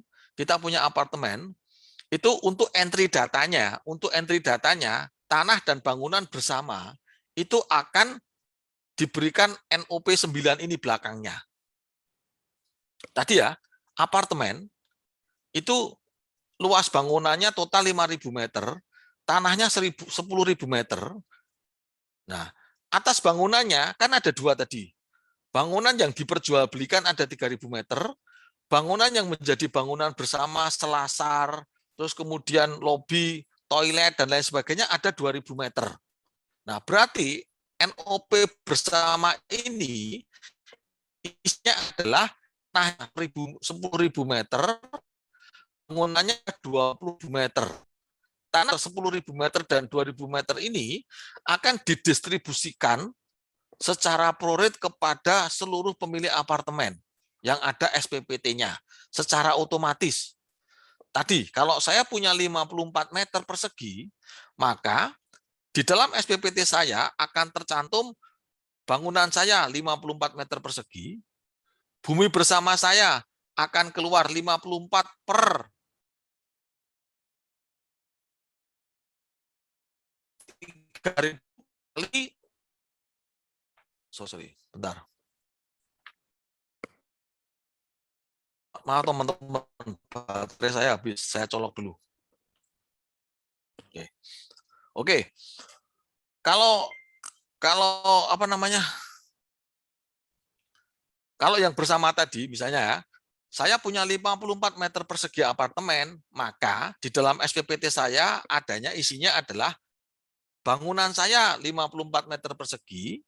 itu untuk entry datanya, tanah dan bangunan bersama itu akan diberikan NOP 9 ini belakangnya. Tadi ya, apartemen itu luas bangunannya total 5.000 meter, tanahnya 10.000 meter. Nah, atas bangunannya kan ada 2 tadi. Bangunan yang diperjualbelikan ada 3.000 meter, bangunan yang menjadi bangunan bersama selasar, terus kemudian lobi, toilet, dan lain sebagainya ada 2.000 meter. Nah, berarti NOP bersama ini isinya adalah tanah 10.000 meter, bangunannya 20 meter. Tanah 10.000 meter dan 2.000 meter ini akan didistribusikan secara proret kepada seluruh pemilik apartemen yang ada SPPT-nya secara otomatis. Tadi, kalau saya punya 54 meter persegi, maka di dalam SPPT saya akan tercantum bangunan saya 54 meter persegi, bumi bersama saya akan keluar 54 per 3.000 kali, bentar. Maaf teman-teman, baterai saya habis, saya colok dulu. Oke. Kalau apa namanya? Kalau yang bersama tadi misalnya ya, saya punya 54 meter persegi apartemen, maka di dalam SPPT saya adanya isinya adalah bangunan saya 54 meter persegi,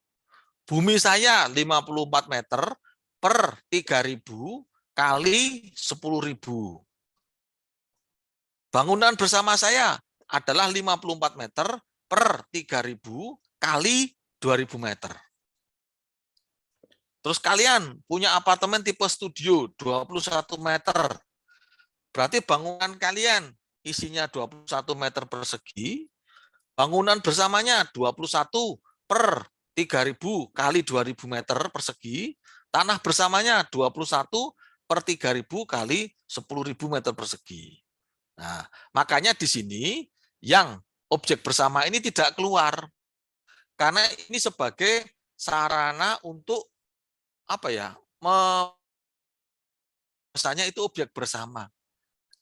bumi saya 54 meter per 3.000 kali 10.000. Bangunan bersama saya adalah 54 meter per 3.000 kali 2.000 meter. Terus kalian punya apartemen tipe studio 21 meter. Berarti bangunan kalian isinya 21 meter persegi, bangunan bersamanya 21 per 3.000 kali 2.000 meter persegi, tanah bersamanya 21 per 3.000 kali 10.000 meter persegi. Nah, makanya di sini yang objek bersama ini tidak keluar. Karena ini sebagai sarana untuk apa ya? Misalnya itu objek bersama.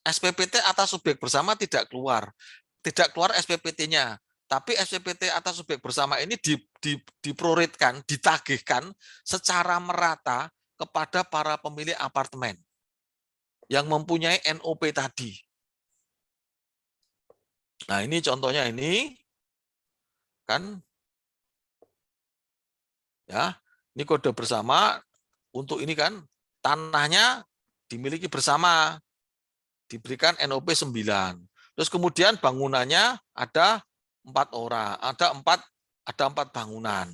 SPPT atas objek bersama tidak keluar. Tidak keluar SPPT-nya. Tapi SPPT atas objek bersama ini diproretkan, ditagihkan secara merata kepada para pemilik apartemen yang mempunyai NOP tadi. Nah, ini contohnya ini kan ya. Ini kode bersama untuk ini kan tanahnya dimiliki bersama, diberikan NOP 9. Terus kemudian bangunannya ada 4 orang, ada empat bangunan.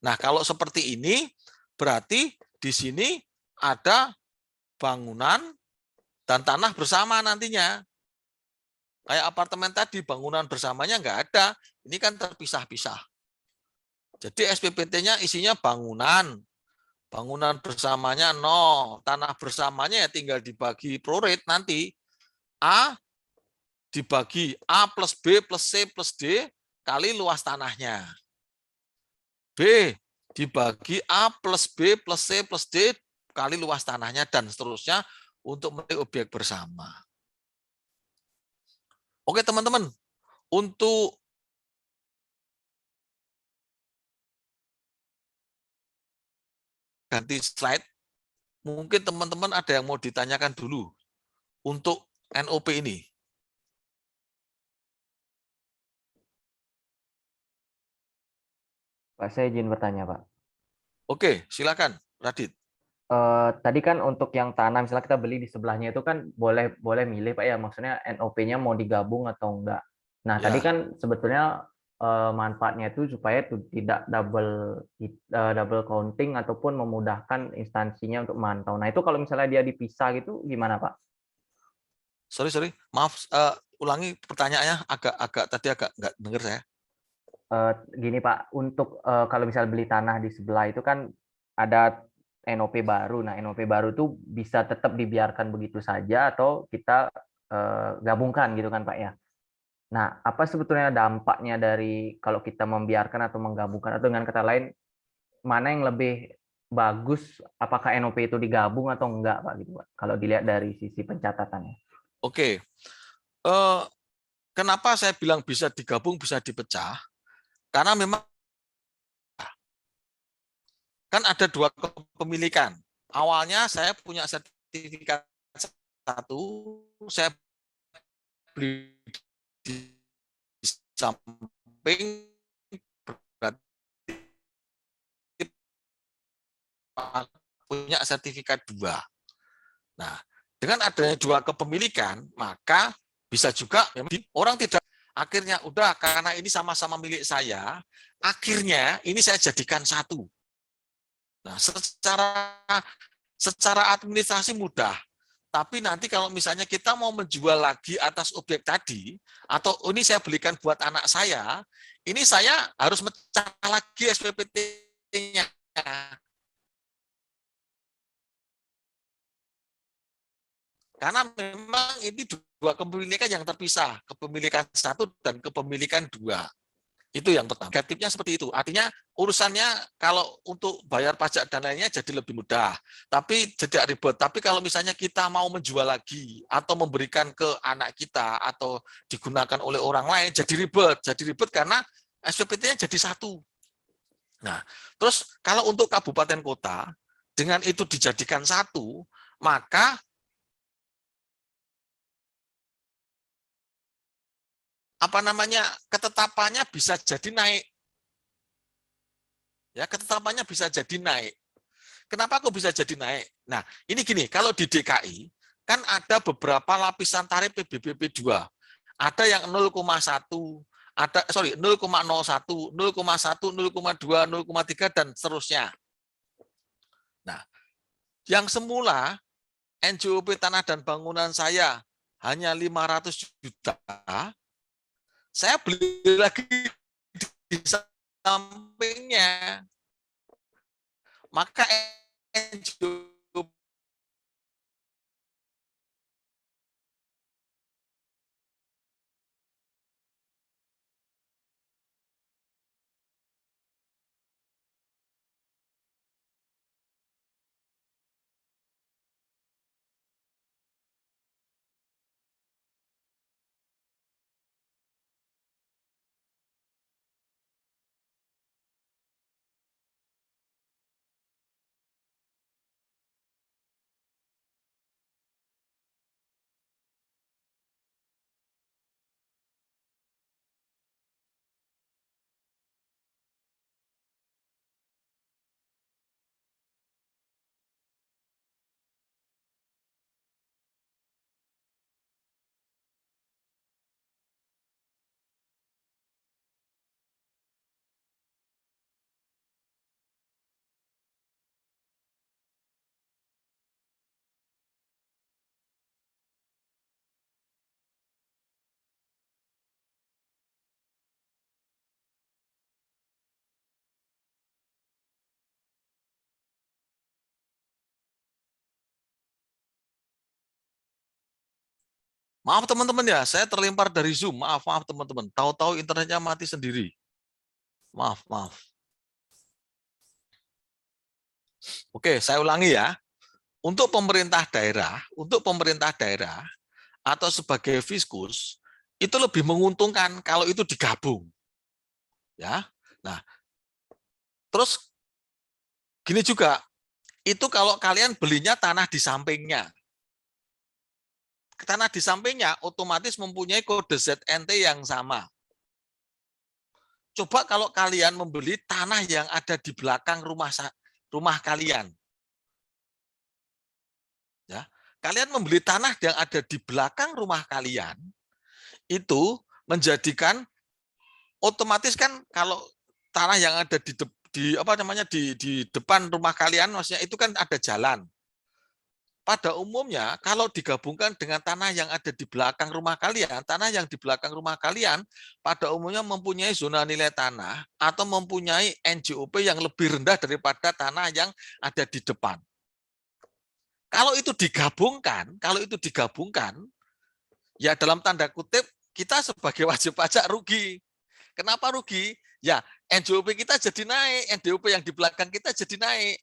Nah, kalau seperti ini berarti di sini ada bangunan dan tanah bersama nantinya. Kayak apartemen tadi, bangunan bersamanya nggak ada. Ini kan terpisah-pisah. Jadi SPPT-nya isinya bangunan. Bangunan bersamanya 0. Tanah bersamanya ya tinggal dibagi pro-rate nanti. A dibagi A plus B plus C plus D kali luas tanahnya. B dibagi A plus B plus C plus D kali luas tanahnya dan seterusnya untuk memiliki objek bersama. Oke teman-teman, untuk ganti slide, mungkin teman-teman ada yang mau ditanyakan dulu untuk NOP ini. Pak, saya izin bertanya, Pak. Oke, silakan, Radit. Tadi kan untuk yang tanah, misalnya kita beli di sebelahnya itu kan boleh boleh milih, Pak ya, maksudnya NOP-nya mau digabung atau enggak. Nah, tadi Ya, kan sebetulnya manfaatnya itu supaya tidak double counting ataupun memudahkan instansinya untuk mantau. Nah, itu kalau misalnya dia dipisah gitu gimana, Pak? sorry, maaf, ulangi pertanyaannya, agak tadi agak nggak dengar saya. Gini Pak, untuk kalau misal beli tanah di sebelah itu kan ada NOP baru. Nah, NOP baru itu bisa tetap dibiarkan begitu saja atau kita gabungkan gitu kan Pak ya. Nah, apa sebetulnya dampaknya dari kalau kita membiarkan atau menggabungkan, atau dengan kata lain, mana yang lebih bagus, apakah NOP itu digabung atau enggak Pak gitu Pak, kalau dilihat dari sisi pencatatannya. Oke, eh, kenapa saya bilang bisa digabung, bisa dipecah? Karena memang kan ada 2 kepemilikan. Awalnya saya punya sertifikat 1, saya beli di samping, berarti punya sertifikat 2. Nah, dengan adanya 2 kepemilikan, maka bisa juga orang tidak akhirnya udah karena ini sama-sama milik saya, akhirnya ini saya jadikan satu. Nah, secara administrasi mudah. Tapi nanti kalau misalnya kita mau menjual lagi atas objek tadi, atau ini saya belikan buat anak saya, ini saya harus mecah lagi SPPT-nya. Karena memang ini 2 kepemilikan yang terpisah, kepemilikan 1 dan kepemilikan 2. Itu yang pertama. Negatifnya seperti itu. Artinya urusannya kalau untuk bayar pajak dan lainnya jadi lebih mudah. Tapi tidak ribet. Tapi kalau misalnya kita mau menjual lagi atau memberikan ke anak kita atau digunakan oleh orang lain jadi ribet. Jadi ribet karena SPPT-nya jadi satu. Nah, terus kalau untuk kabupaten kota dengan itu dijadikan satu, maka apa namanya ketetapannya bisa jadi naik. Ya, ketetapannya bisa jadi naik. Kenapa kok bisa jadi naik? Nah, ini gini, kalau di DKI kan ada beberapa lapisan tarif PBBP 2. Ada yang 0,1, ada 0,01, 0,1, 0,2, 0,3 dan seterusnya. Nah, yang semula NJOP tanah dan bangunan saya hanya 500 juta, saya beli lagi di sampingnya. Maka NJOP Maaf teman-teman ya, saya terlempar dari Zoom. Maaf teman-teman. Tahu-tahu internetnya mati sendiri. Maaf. Oke, saya ulangi ya. Untuk pemerintah daerah atau sebagai fiskus itu lebih menguntungkan kalau itu digabung. Ya. Nah, terus gini juga, itu kalau kalian belinya tanah di sampingnya. Tanah di sampingnya otomatis mempunyai kode ZNT yang sama. Coba kalau kalian membeli tanah yang ada di belakang rumah kalian. Ya, kalian membeli tanah yang ada di belakang rumah kalian, itu menjadikan otomatis kan kalau tanah yang ada di depan rumah kalian, maksudnya itu kan ada jalan. Pada umumnya kalau digabungkan dengan tanah yang ada di belakang rumah kalian, tanah yang di belakang rumah kalian pada umumnya mempunyai zona nilai tanah atau mempunyai NJOP yang lebih rendah daripada tanah yang ada di depan. Kalau itu digabungkan, ya dalam tanda kutip kita sebagai wajib pajak rugi. Kenapa rugi? Ya, NJOP kita jadi naik, NJOP yang di belakang kita jadi naik.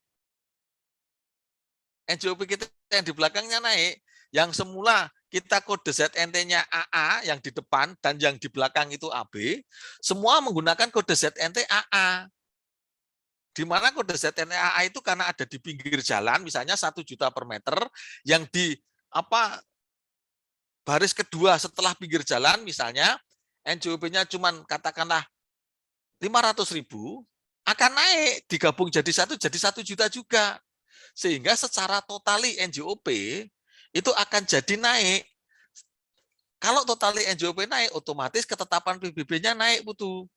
NJOP kita yang di belakangnya naik, yang semula kita kode ZNT-nya AA yang di depan dan yang di belakang itu AB, semua menggunakan kode ZNT AA. Di mana kode ZNT AA itu karena ada di pinggir jalan, misalnya 1 juta per meter, yang di baris kedua setelah pinggir jalan, misalnya NJOP-nya cuman katakanlah 500.000, akan naik, digabung jadi 1 juta juga. Sehingga secara totali NJOP itu akan jadi naik. Kalau totali NJOP naik, otomatis ketetapan PBB-nya naik, Putu.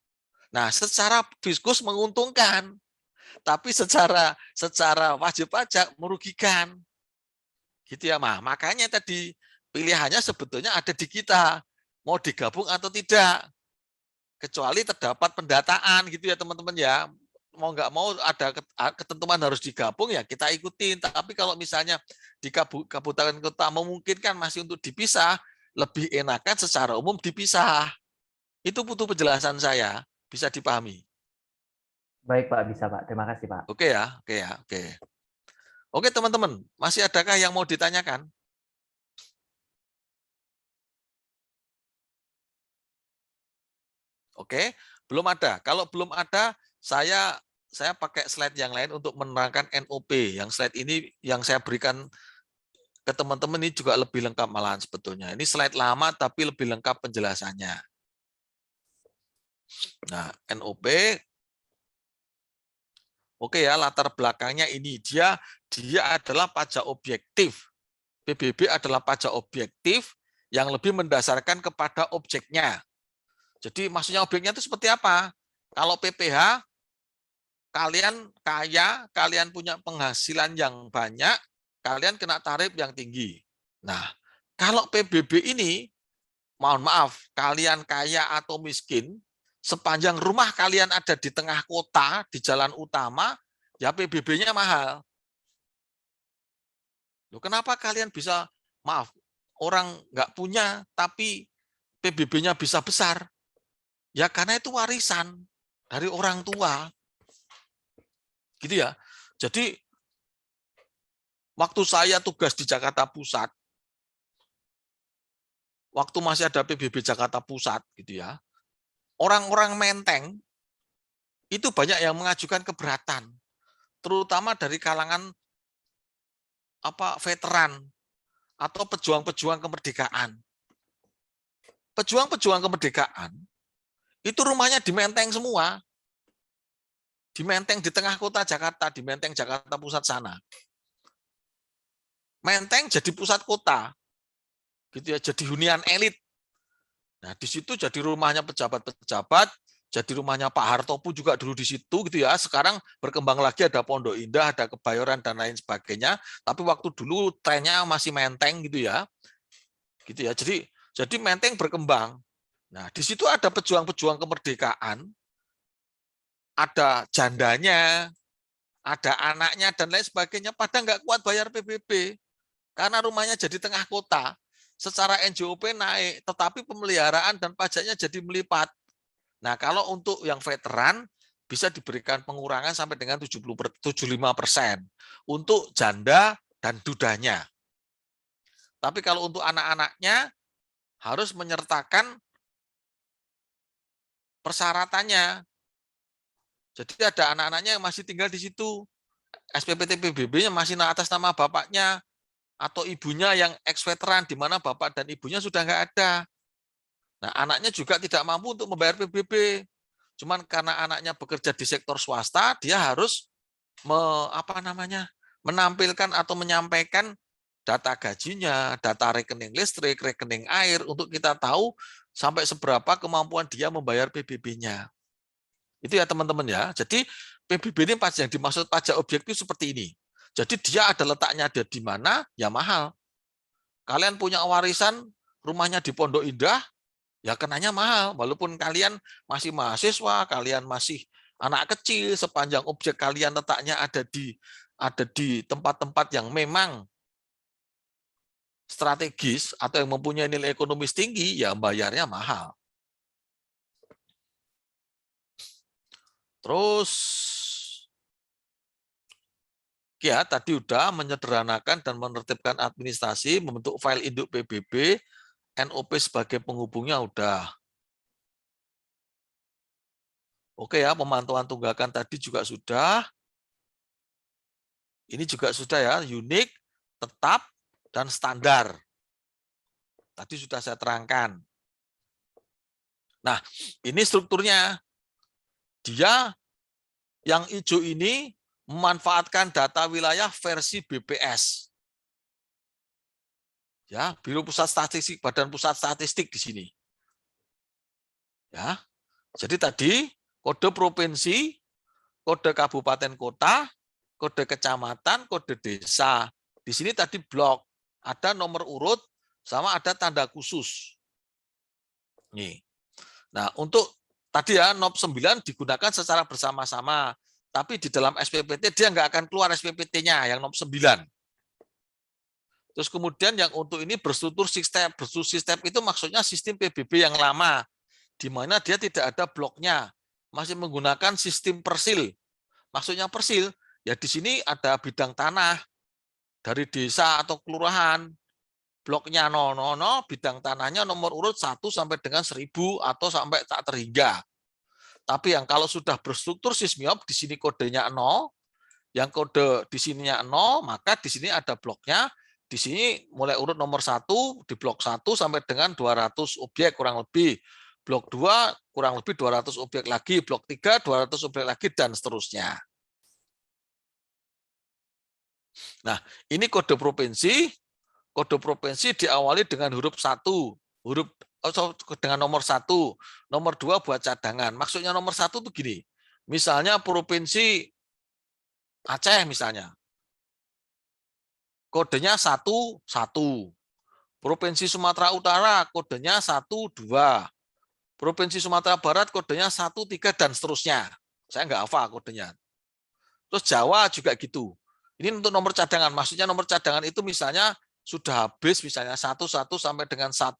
Nah, secara fiskus menguntungkan, tapi secara wajib pajak merugikan. Gitu ya, makanya tadi pilihannya sebetulnya ada di kita, mau digabung atau tidak. Kecuali terdapat pendataan gitu ya teman-teman ya. Mau nggak mau ada ketentuan harus digabung ya kita ikutin. Tapi kalau misalnya di kabupaten kota memungkinkan masih untuk dipisah, lebih enakan secara umum dipisah. Itu butuh penjelasan saya, bisa dipahami. Baik Pak, bisa Pak. Terima kasih Pak. Oke ya, oke ya, oke. Oke teman-teman, masih adakah yang mau ditanyakan? Oke, belum ada. Kalau belum ada, saya pakai slide yang lain untuk menerangkan NOP. Yang slide ini yang saya berikan ke teman-teman ini juga lebih lengkap malahan sebetulnya. Ini slide lama tapi lebih lengkap penjelasannya. Nah, NOP, oke ya, latar belakangnya ini dia adalah pajak objektif. PBB adalah pajak objektif yang lebih mendasarkan kepada objeknya. Jadi maksudnya objeknya itu seperti apa? Kalau PPH, kalian kaya, kalian punya penghasilan yang banyak, kalian kena tarif yang tinggi. Nah, kalau PBB ini, mohon maaf, kalian kaya atau miskin, sepanjang rumah kalian ada di tengah kota, di jalan utama, ya PBB-nya mahal. Loh, kenapa kalian bisa, maaf, orang nggak punya, tapi PBB-nya bisa besar? Ya karena itu warisan dari orang tua. Gitu ya. Jadi waktu saya tugas di Jakarta Pusat, waktu masih ada PBB Jakarta Pusat gitu ya, orang-orang Menteng itu banyak yang mengajukan keberatan, terutama dari kalangan veteran atau pejuang-pejuang kemerdekaan. Pejuang-pejuang kemerdekaan itu rumahnya di Menteng semua, di Menteng di tengah kota Jakarta, di Menteng Jakarta Pusat sana. Menteng jadi pusat kota, gitu ya, jadi hunian elit. Nah, di situ jadi rumahnya pejabat-pejabat, jadi rumahnya Pak Harto pun juga dulu di situ gitu ya. Sekarang berkembang lagi ada Pondok Indah, ada Kebayoran dan lain sebagainya. Tapi waktu dulu trennya masih Menteng gitu ya. Gitu ya. Jadi Menteng berkembang. Nah, di situ ada pejuang-pejuang kemerdekaan, ada jandanya, ada anaknya dan lain sebagainya. Pada nggak kuat bayar PBB karena rumahnya jadi tengah kota. secara NJOP naik, tetapi pemeliharaan dan pajaknya jadi melipat. Nah, kalau untuk yang veteran bisa diberikan pengurangan sampai dengan 75% untuk janda dan dudanya. Tapi kalau untuk anak-anaknya harus menyertakan persyaratannya. Jadi ada anak-anaknya yang masih tinggal di situ. SPPT PBB-nya masih atas nama bapaknya atau ibunya yang ex-veteran di mana bapak dan ibunya sudah nggak ada. Nah, anaknya juga tidak mampu untuk membayar PBB. Cuman karena anaknya bekerja di sektor swasta, dia harus menampilkan atau menyampaikan data gajinya, data rekening listrik, rekening air untuk kita tahu sampai seberapa kemampuan dia membayar PBB-nya. Itu ya teman-teman ya. Jadi PBB ini yang dimaksud pajak objektif seperti ini. Jadi dia ada letaknya ada di mana, ya mahal. Kalian punya warisan, rumahnya di Pondok Indah, ya kenanya mahal. Walaupun kalian masih mahasiswa, kalian masih anak kecil, sepanjang objek kalian letaknya ada di tempat-tempat yang memang strategis atau yang mempunyai nilai ekonomis tinggi, ya bayarnya mahal. Terus, ya tadi udah menyederhanakan dan menertibkan administrasi, membentuk file induk PBB, NOP sebagai penghubungnya udah. Oke ya, pemantauan tunggakan tadi juga sudah. Ini juga sudah ya, unik, tetap, dan standar. Tadi sudah saya terangkan. Nah, ini strukturnya. Dia yang hijau ini memanfaatkan data wilayah versi BPS. Ya, Biro Pusat Statistik, Badan Pusat Statistik di sini. Ya. Jadi tadi kode provinsi, kode kabupaten kota, kode kecamatan, kode desa. Di sini tadi blok, ada nomor urut sama ada tanda khusus. Nih. Nah, untuk tadi ya NOP 9 digunakan secara bersama-sama, tapi di dalam SPPT dia nggak akan keluar SPPT-nya yang NOP 9. Terus kemudian yang untuk ini berstruktur sistem. Berstruktur sistem itu maksudnya sistem PBB yang lama, di mana dia tidak ada bloknya, masih menggunakan sistem persil. Maksudnya persil, ya di sini ada bidang tanah dari desa atau kelurahan, bloknya 000, bidang tanahnya nomor urut 1 sampai dengan 1000 atau sampai tak terhingga. Tapi yang kalau sudah berstruktur sismiop, di sini kodenya 0, yang kode di sininya 0, maka di sini ada bloknya. Di sini mulai urut nomor 1, di blok 1 sampai dengan 200 objek kurang lebih. Blok 2 kurang lebih 200 objek lagi, blok 3 200 objek lagi, dan seterusnya. Nah, ini kode provinsi. Kode provinsi diawali dengan huruf 1, dengan nomor 1, nomor 2 buat cadangan. Maksudnya nomor 1 itu gini, misalnya provinsi Aceh misalnya, kodenya 11. Provinsi Sumatera Utara kodenya 12. Provinsi Sumatera Barat kodenya 13 dan seterusnya. Saya nggak hafal kodenya. Terus Jawa juga gitu. Ini untuk nomor cadangan. Maksudnya nomor cadangan itu misalnya sudah habis, misalnya 1 sampai dengan 10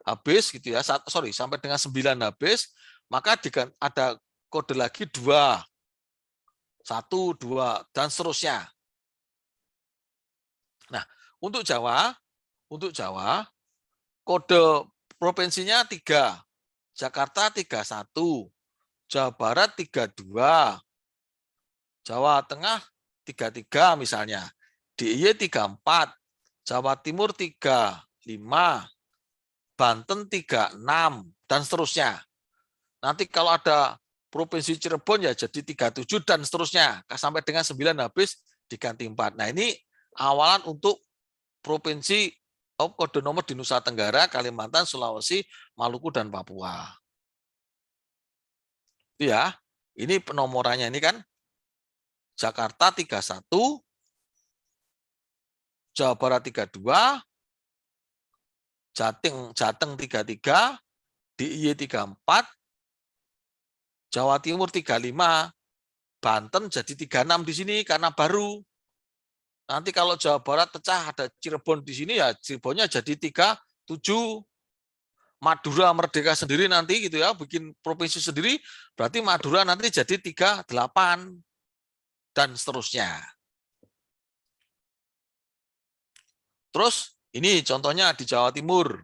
habis gitu ya. Sampai dengan 9 habis, maka ada kode lagi 2. 1, 2, dan seterusnya. Nah, untuk Jawa kode provinsinya 3. Jakarta 31, Jawa Barat 32, Jawa Tengah 33 misalnya, DIY 34, Jawa Timur 35, Banten 36, dan seterusnya. Nanti kalau ada Provinsi Cirebon ya jadi 37 dan seterusnya. Sampai dengan 9 habis diganti 4. Nah ini awalan untuk provinsi kode nomor di Nusa Tenggara, Kalimantan, Sulawesi, Maluku, dan Papua. Itu ya. Ini penomorannya ini kan Jakarta 31, Jawa Barat 32, Jateng 33, DIY 34, Jawa Timur 35, Banten jadi 36 di sini karena baru. Nanti kalau Jawa Barat pecah, ada Cirebon di sini, ya Cirebonnya jadi 37. Madura merdeka sendiri nanti gitu ya, bikin provinsi sendiri, berarti Madura nanti jadi 38 dan seterusnya. Terus ini contohnya di Jawa Timur.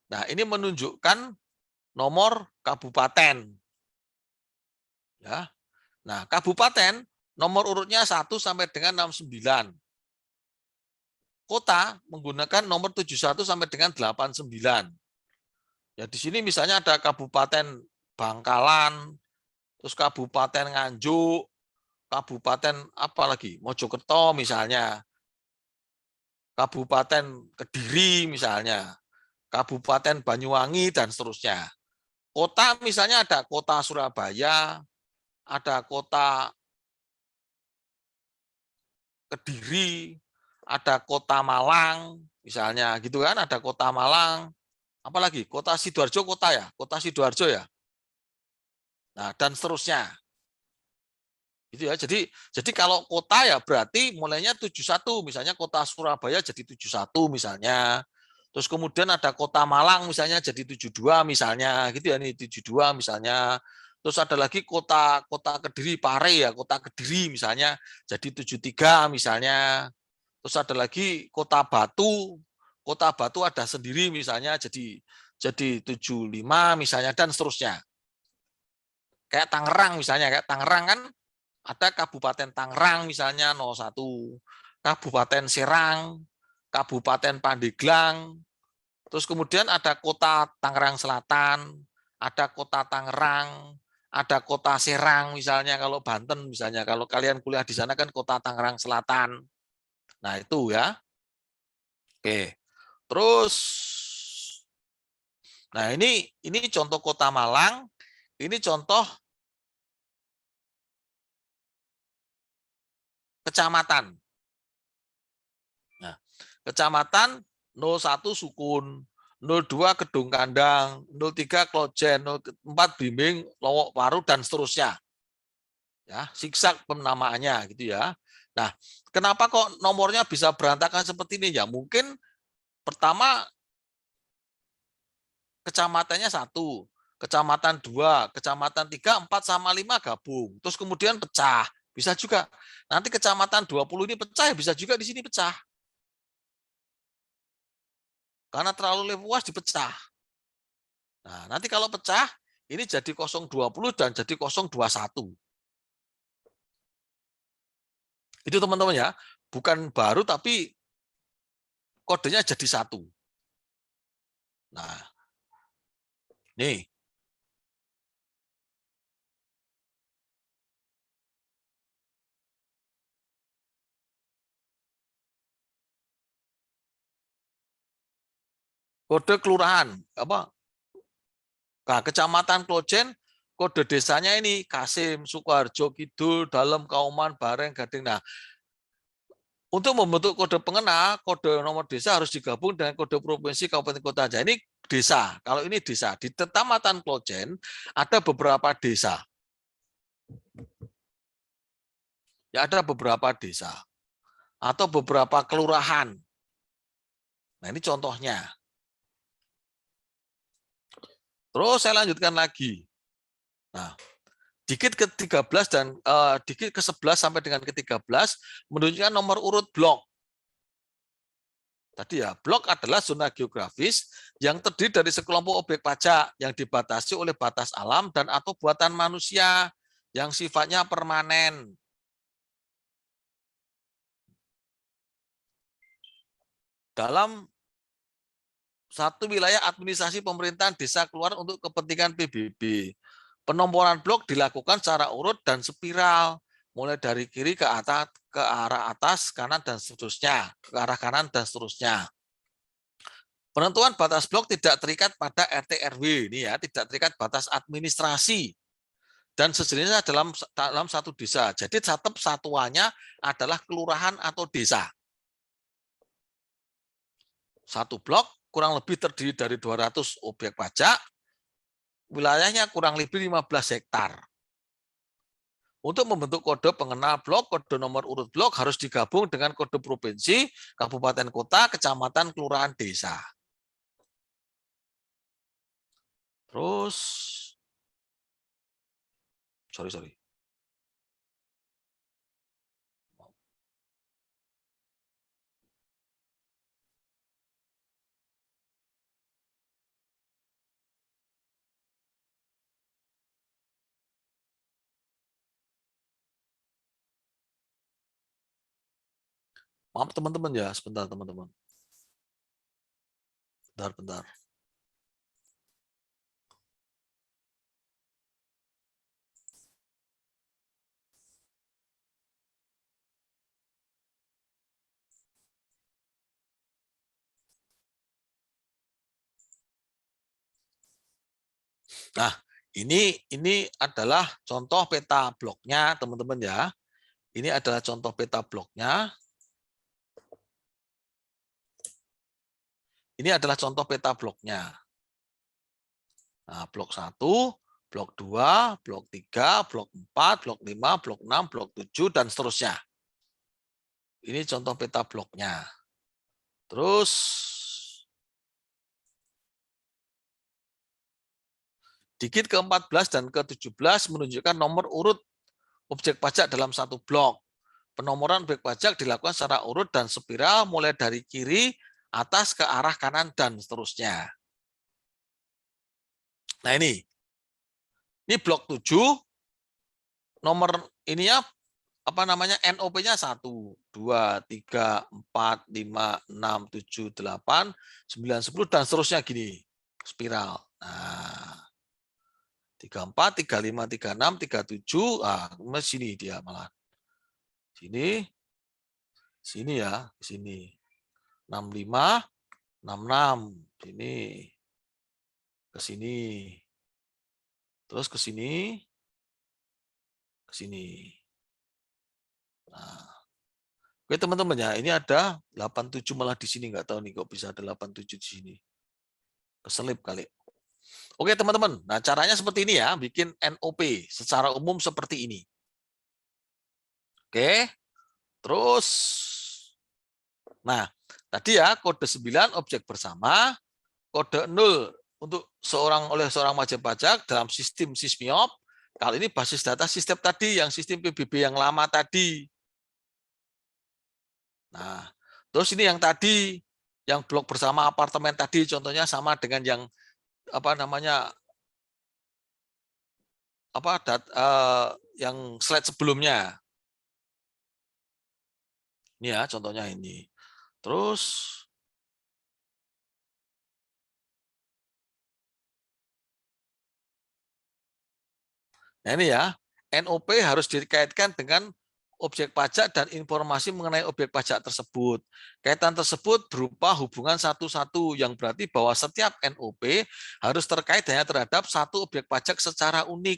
Nah, ini menunjukkan nomor kabupaten. Ya. Nah, kabupaten nomor urutnya 1 sampai dengan 69. Kota menggunakan nomor 71 sampai dengan 89. Ya, di sini misalnya ada Kabupaten Bangkalan, terus Kabupaten Nganjuk, Kabupaten apa lagi? Mojokerto misalnya. Kabupaten Kediri misalnya. Kabupaten Banyuwangi dan seterusnya. Kota misalnya ada Kota Surabaya, ada Kota Kediri, ada Kota Malang misalnya gitu kan, ada Kota Malang. Apalagi Kota Sidoarjo kota ya, Kota Sidoarjo ya. Nah, dan seterusnya. Gitu ya. Jadi kalau kota ya berarti mulainya 71, misalnya Kota Surabaya jadi 71 misalnya. Terus kemudian ada Kota Malang misalnya jadi 72 misalnya, gitu ya, nih 72 misalnya. Terus ada lagi kota Kediri Pare ya, Kota Kediri misalnya jadi 73 misalnya. Terus ada lagi Kota Batu ada sendiri misalnya jadi 75 misalnya dan seterusnya. Kayak Tangerang misalnya, kayak Tangerang kan ada Kabupaten Tangerang misalnya 01, Kabupaten Serang, Kabupaten Pandeglang, terus kemudian ada Kota Tangerang Selatan, ada Kota Tangerang, ada Kota Serang misalnya kalau Banten misalnya, kalau kalian kuliah di sana kan Kota Tangerang Selatan. Nah, itu ya. Oke. Terus nah ini contoh Kota Malang, ini contoh kecamatan. Nah, kecamatan 01 Sukun, 02 Kedung Kandang, 03 Klojen, 04 Bimbing, Lowok Waru dan seterusnya. Ya, siksak penamaannya gitu ya. Nah, kenapa kok nomornya bisa berantakan seperti ini? Ya, mungkin pertama kecamatannya 1, kecamatan 2, kecamatan 3, 4 sama 5 gabung. Terus kemudian pecah. Bisa juga. Nanti kecamatan 20 ini pecah, bisa juga di sini pecah. Karena terlalu luas dipecah. Nah, nanti kalau pecah, ini jadi 020 dan jadi 021. Itu teman-teman ya, bukan baru tapi kodenya jadi 1. Nah, nih. Kode kelurahan, apa? Nah, Kecamatan Klojen, kode desanya ini Kasim, Sukoharjo, Kidul, Dalem, Kauman, Bareng, Gading. Nah, untuk membentuk kode pengena, kode nomor desa harus digabung dengan kode provinsi, kabupaten, kota. Jadi ini desa. Kalau ini desa, di Kecamatan Klojen ada beberapa desa. Ya, ada beberapa desa atau beberapa kelurahan. Nah, ini contohnya. Terus saya lanjutkan lagi. Nah, dikit ke-13 dan dikit ke-11 sampai dengan ke-13 menunjukkan nomor urut blok. Tadi ya, blok adalah zona geografis yang terdiri dari sekelompok objek pajak yang dibatasi oleh batas alam dan atau buatan manusia yang sifatnya permanen. Dalam satu wilayah administrasi pemerintahan desa keluar untuk kepentingan PBB. Penomboran blok dilakukan secara urut dan spiral, mulai dari kiri ke atas, ke arah atas, kanan dan seterusnya, ke arah kanan dan seterusnya. Penentuan batas blok tidak terikat pada RT RW ini ya, tidak terikat batas administrasi dan sejenisnya dalam satu desa. Jadi tetap satuannya adalah kelurahan atau desa. Satu blok kurang lebih terdiri dari 200 objek pajak, wilayahnya kurang lebih 15 hektar. Untuk membentuk kode pengenal blok, kode nomor urut blok harus digabung dengan kode provinsi, kabupaten kota, kecamatan, kelurahan, desa. Terus, sorry. Maaf teman-teman ya, sebentar teman-teman. Bentar. Nah, ini adalah contoh peta bloknya, teman-teman ya. Ini adalah contoh peta bloknya. Ini adalah contoh peta bloknya. Nah, blok 1, blok 2, blok 3, blok 4, blok 5, blok 6, blok 7, dan seterusnya. Ini contoh peta bloknya. Terus, digit ke-14 dan ke-17 menunjukkan nomor urut objek pajak dalam satu blok. Penomoran objek pajak dilakukan secara urut dan spiral mulai dari kiri, atas ke arah kanan, dan seterusnya. Nah ini blok 7, nomor ininya apa namanya, NOP-nya 1, 2, 3, 4, 5, 6, 7, 8, 9, 10, dan seterusnya gini, spiral. Nah, 34, 35, 36, 37, sini dia malah. Sini ya, sini. 65, 66, sini. Ke sini. Terus ke sini. Ke sini. Nah, oke teman-teman ya, ini ada 87 malah di sini, nggak tahu nih kok bisa ada 87 di sini. Keselip kali. Oke teman-teman, nah caranya seperti ini ya, bikin NOP secara umum seperti ini. Oke, terus, nah tadi ya kode 9 objek bersama, kode 0 untuk oleh seorang wajib pajak dalam sistem SISMIOP. Kali ini basis data sistem tadi, yang sistem PBB yang lama tadi. Nah, terus ini yang tadi, yang blok bersama apartemen tadi, contohnya sama dengan yang apa namanya, yang slide sebelumnya. Ini ya contohnya ini. Terus nah ini ya, NOP harus dikaitkan dengan objek pajak dan informasi mengenai objek pajak tersebut. Kaitan tersebut berupa hubungan satu-satu, yang berarti bahwa setiap NOP harus terkait hanya terhadap satu objek pajak secara unik.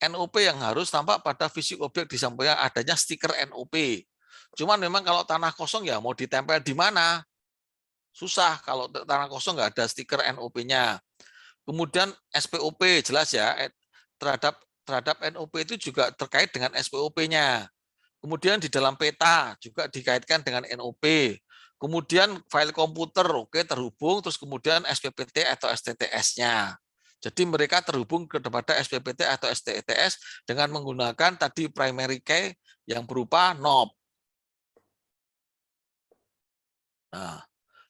NOP yang harus tampak pada fisik objek disampaikan adanya stiker NOP. Cuman memang kalau tanah kosong ya mau ditempel di mana? Susah kalau tanah kosong nggak ada stiker NOP-nya. Kemudian SPOP jelas ya, terhadap NOP itu juga terkait dengan SPOP-nya. Kemudian di dalam peta juga dikaitkan dengan NOP. Kemudian file komputer oke terhubung, terus kemudian SPPT atau STTS-nya. Jadi mereka terhubung kepada SPPT atau STTS dengan menggunakan tadi primary key yang berupa NOP. Nah,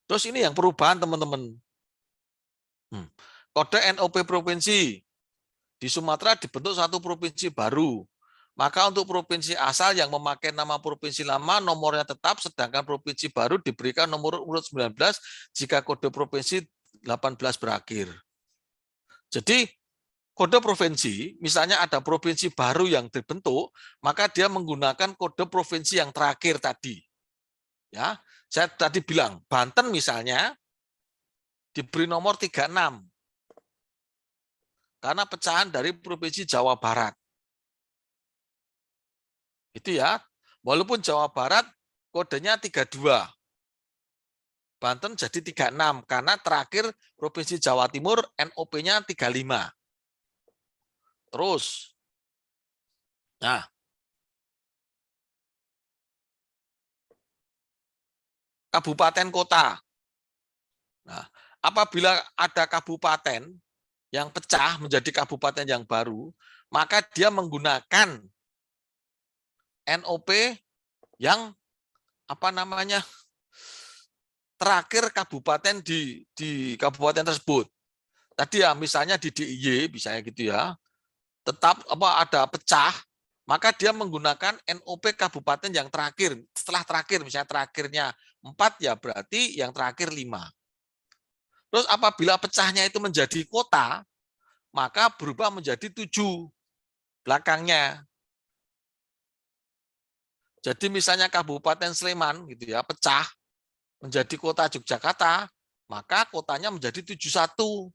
terus ini yang perubahan teman-teman. Kode NOP provinsi. Di Sumatera dibentuk satu provinsi baru. Maka untuk provinsi asal yang memakai nama provinsi lama nomornya tetap, sedangkan provinsi baru diberikan nomor urut 19 jika kode provinsi 18 berakhir. Jadi kode provinsi, misalnya ada provinsi baru yang dibentuk, maka dia menggunakan kode provinsi yang terakhir tadi. Ya, saya tadi bilang Banten misalnya diberi nomor 36 karena pecahan dari provinsi Jawa Barat. Itu ya. Walaupun Jawa Barat kodenya 32. Banten jadi 36 karena terakhir Provinsi Jawa Timur NOP-nya 35. Terus Nah, kabupaten kota. Nah, apabila ada kabupaten yang pecah menjadi kabupaten yang baru, maka dia menggunakan NOP yang apa namanya terakhir kabupaten di kabupaten tersebut. Tadi ya misalnya di DIY misalnya gitu ya, tetap apa ada pecah, maka dia menggunakan NOP kabupaten yang terakhir. Setelah terakhir misalnya terakhirnya 4 ya berarti yang terakhir 5. Terus apabila pecahnya itu menjadi kota, maka berubah menjadi 7 belakangnya. Jadi misalnya Kabupaten Sleman gitu ya, pecah menjadi kota Yogyakarta, maka kotanya menjadi 71.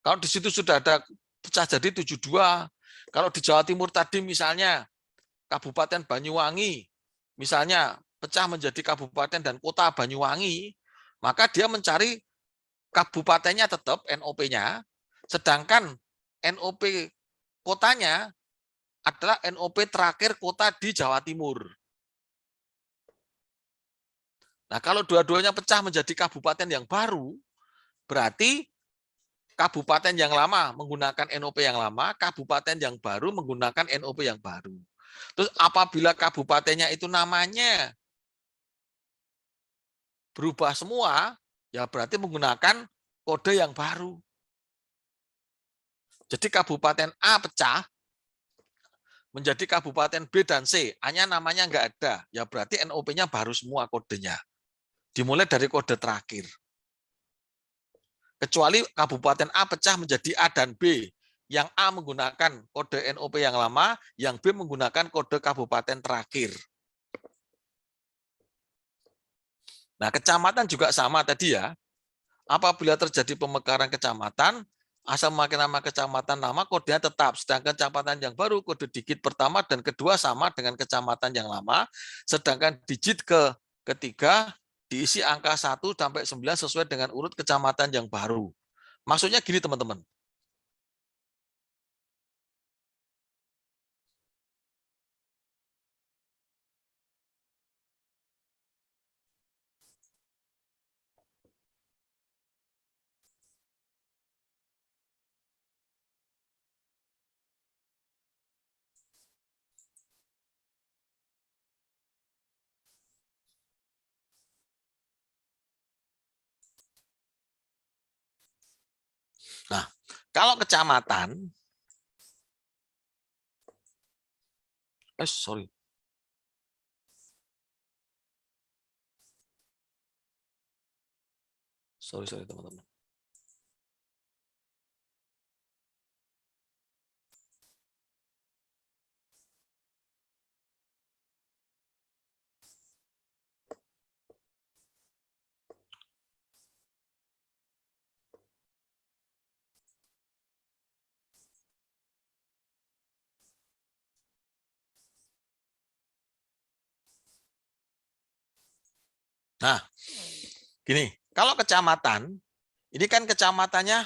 Kalau di situ sudah ada pecah jadi 72. Kalau di Jawa Timur tadi misalnya Kabupaten Banyuwangi, misalnya pecah menjadi kabupaten dan kota Banyuwangi, maka dia mencari kabupatennya tetap NOP-nya, sedangkan NOP kotanya adalah NOP terakhir kota di Jawa Timur. Nah, kalau dua-duanya pecah menjadi kabupaten yang baru, berarti kabupaten yang lama menggunakan NOP yang lama, kabupaten yang baru menggunakan NOP yang baru. Terus apabila kabupatennya itu namanya berubah semua, ya berarti menggunakan kode yang baru. Jadi kabupaten A pecah menjadi kabupaten B dan C, hanya namanya nggak ada, ya berarti NOP-nya baru semua kodenya. Dimulai dari kode terakhir. Kecuali kabupaten A pecah menjadi A dan B, yang A menggunakan kode NOP yang lama, yang B menggunakan kode kabupaten terakhir. Nah, kecamatan juga sama tadi ya. Apabila terjadi pemekaran kecamatan, asal memakai nama kecamatan nama kodenya tetap. Sedangkan kecamatan yang baru kode digit pertama dan kedua sama dengan kecamatan yang lama. Sedangkan digit ketiga diisi angka 1 sampai 9 sesuai dengan urut kecamatan yang baru. Maksudnya gini teman-teman. Nah, kalau kecamatan, sorry, sorry teman-teman. Nah, gini, kalau kecamatan, ini kan kecamatannya,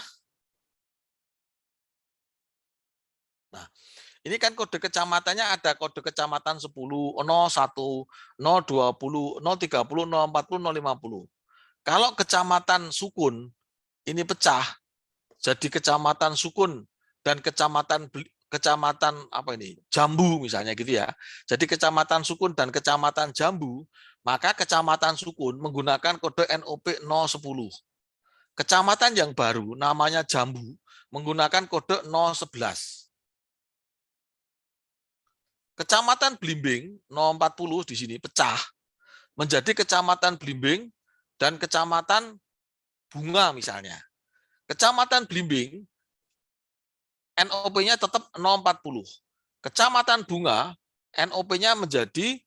nah, ini kan kode kecamatannya ada kode kecamatan 10, 01, 020, 030, 040, 050. Kalau kecamatan sukun ini pecah jadi kecamatan sukun dan kecamatan apa ini? Jambu misalnya gitu ya. Jadi kecamatan sukun dan kecamatan Jambu, maka kecamatan sukun menggunakan kode NOP 010. Kecamatan yang baru namanya Jambu menggunakan kode 011. Kecamatan Blimbing 040 di sini pecah menjadi Kecamatan Blimbing dan Kecamatan Bunga misalnya. Kecamatan Blimbing NOP-nya tetap 040. Kecamatan Bunga NOP-nya menjadi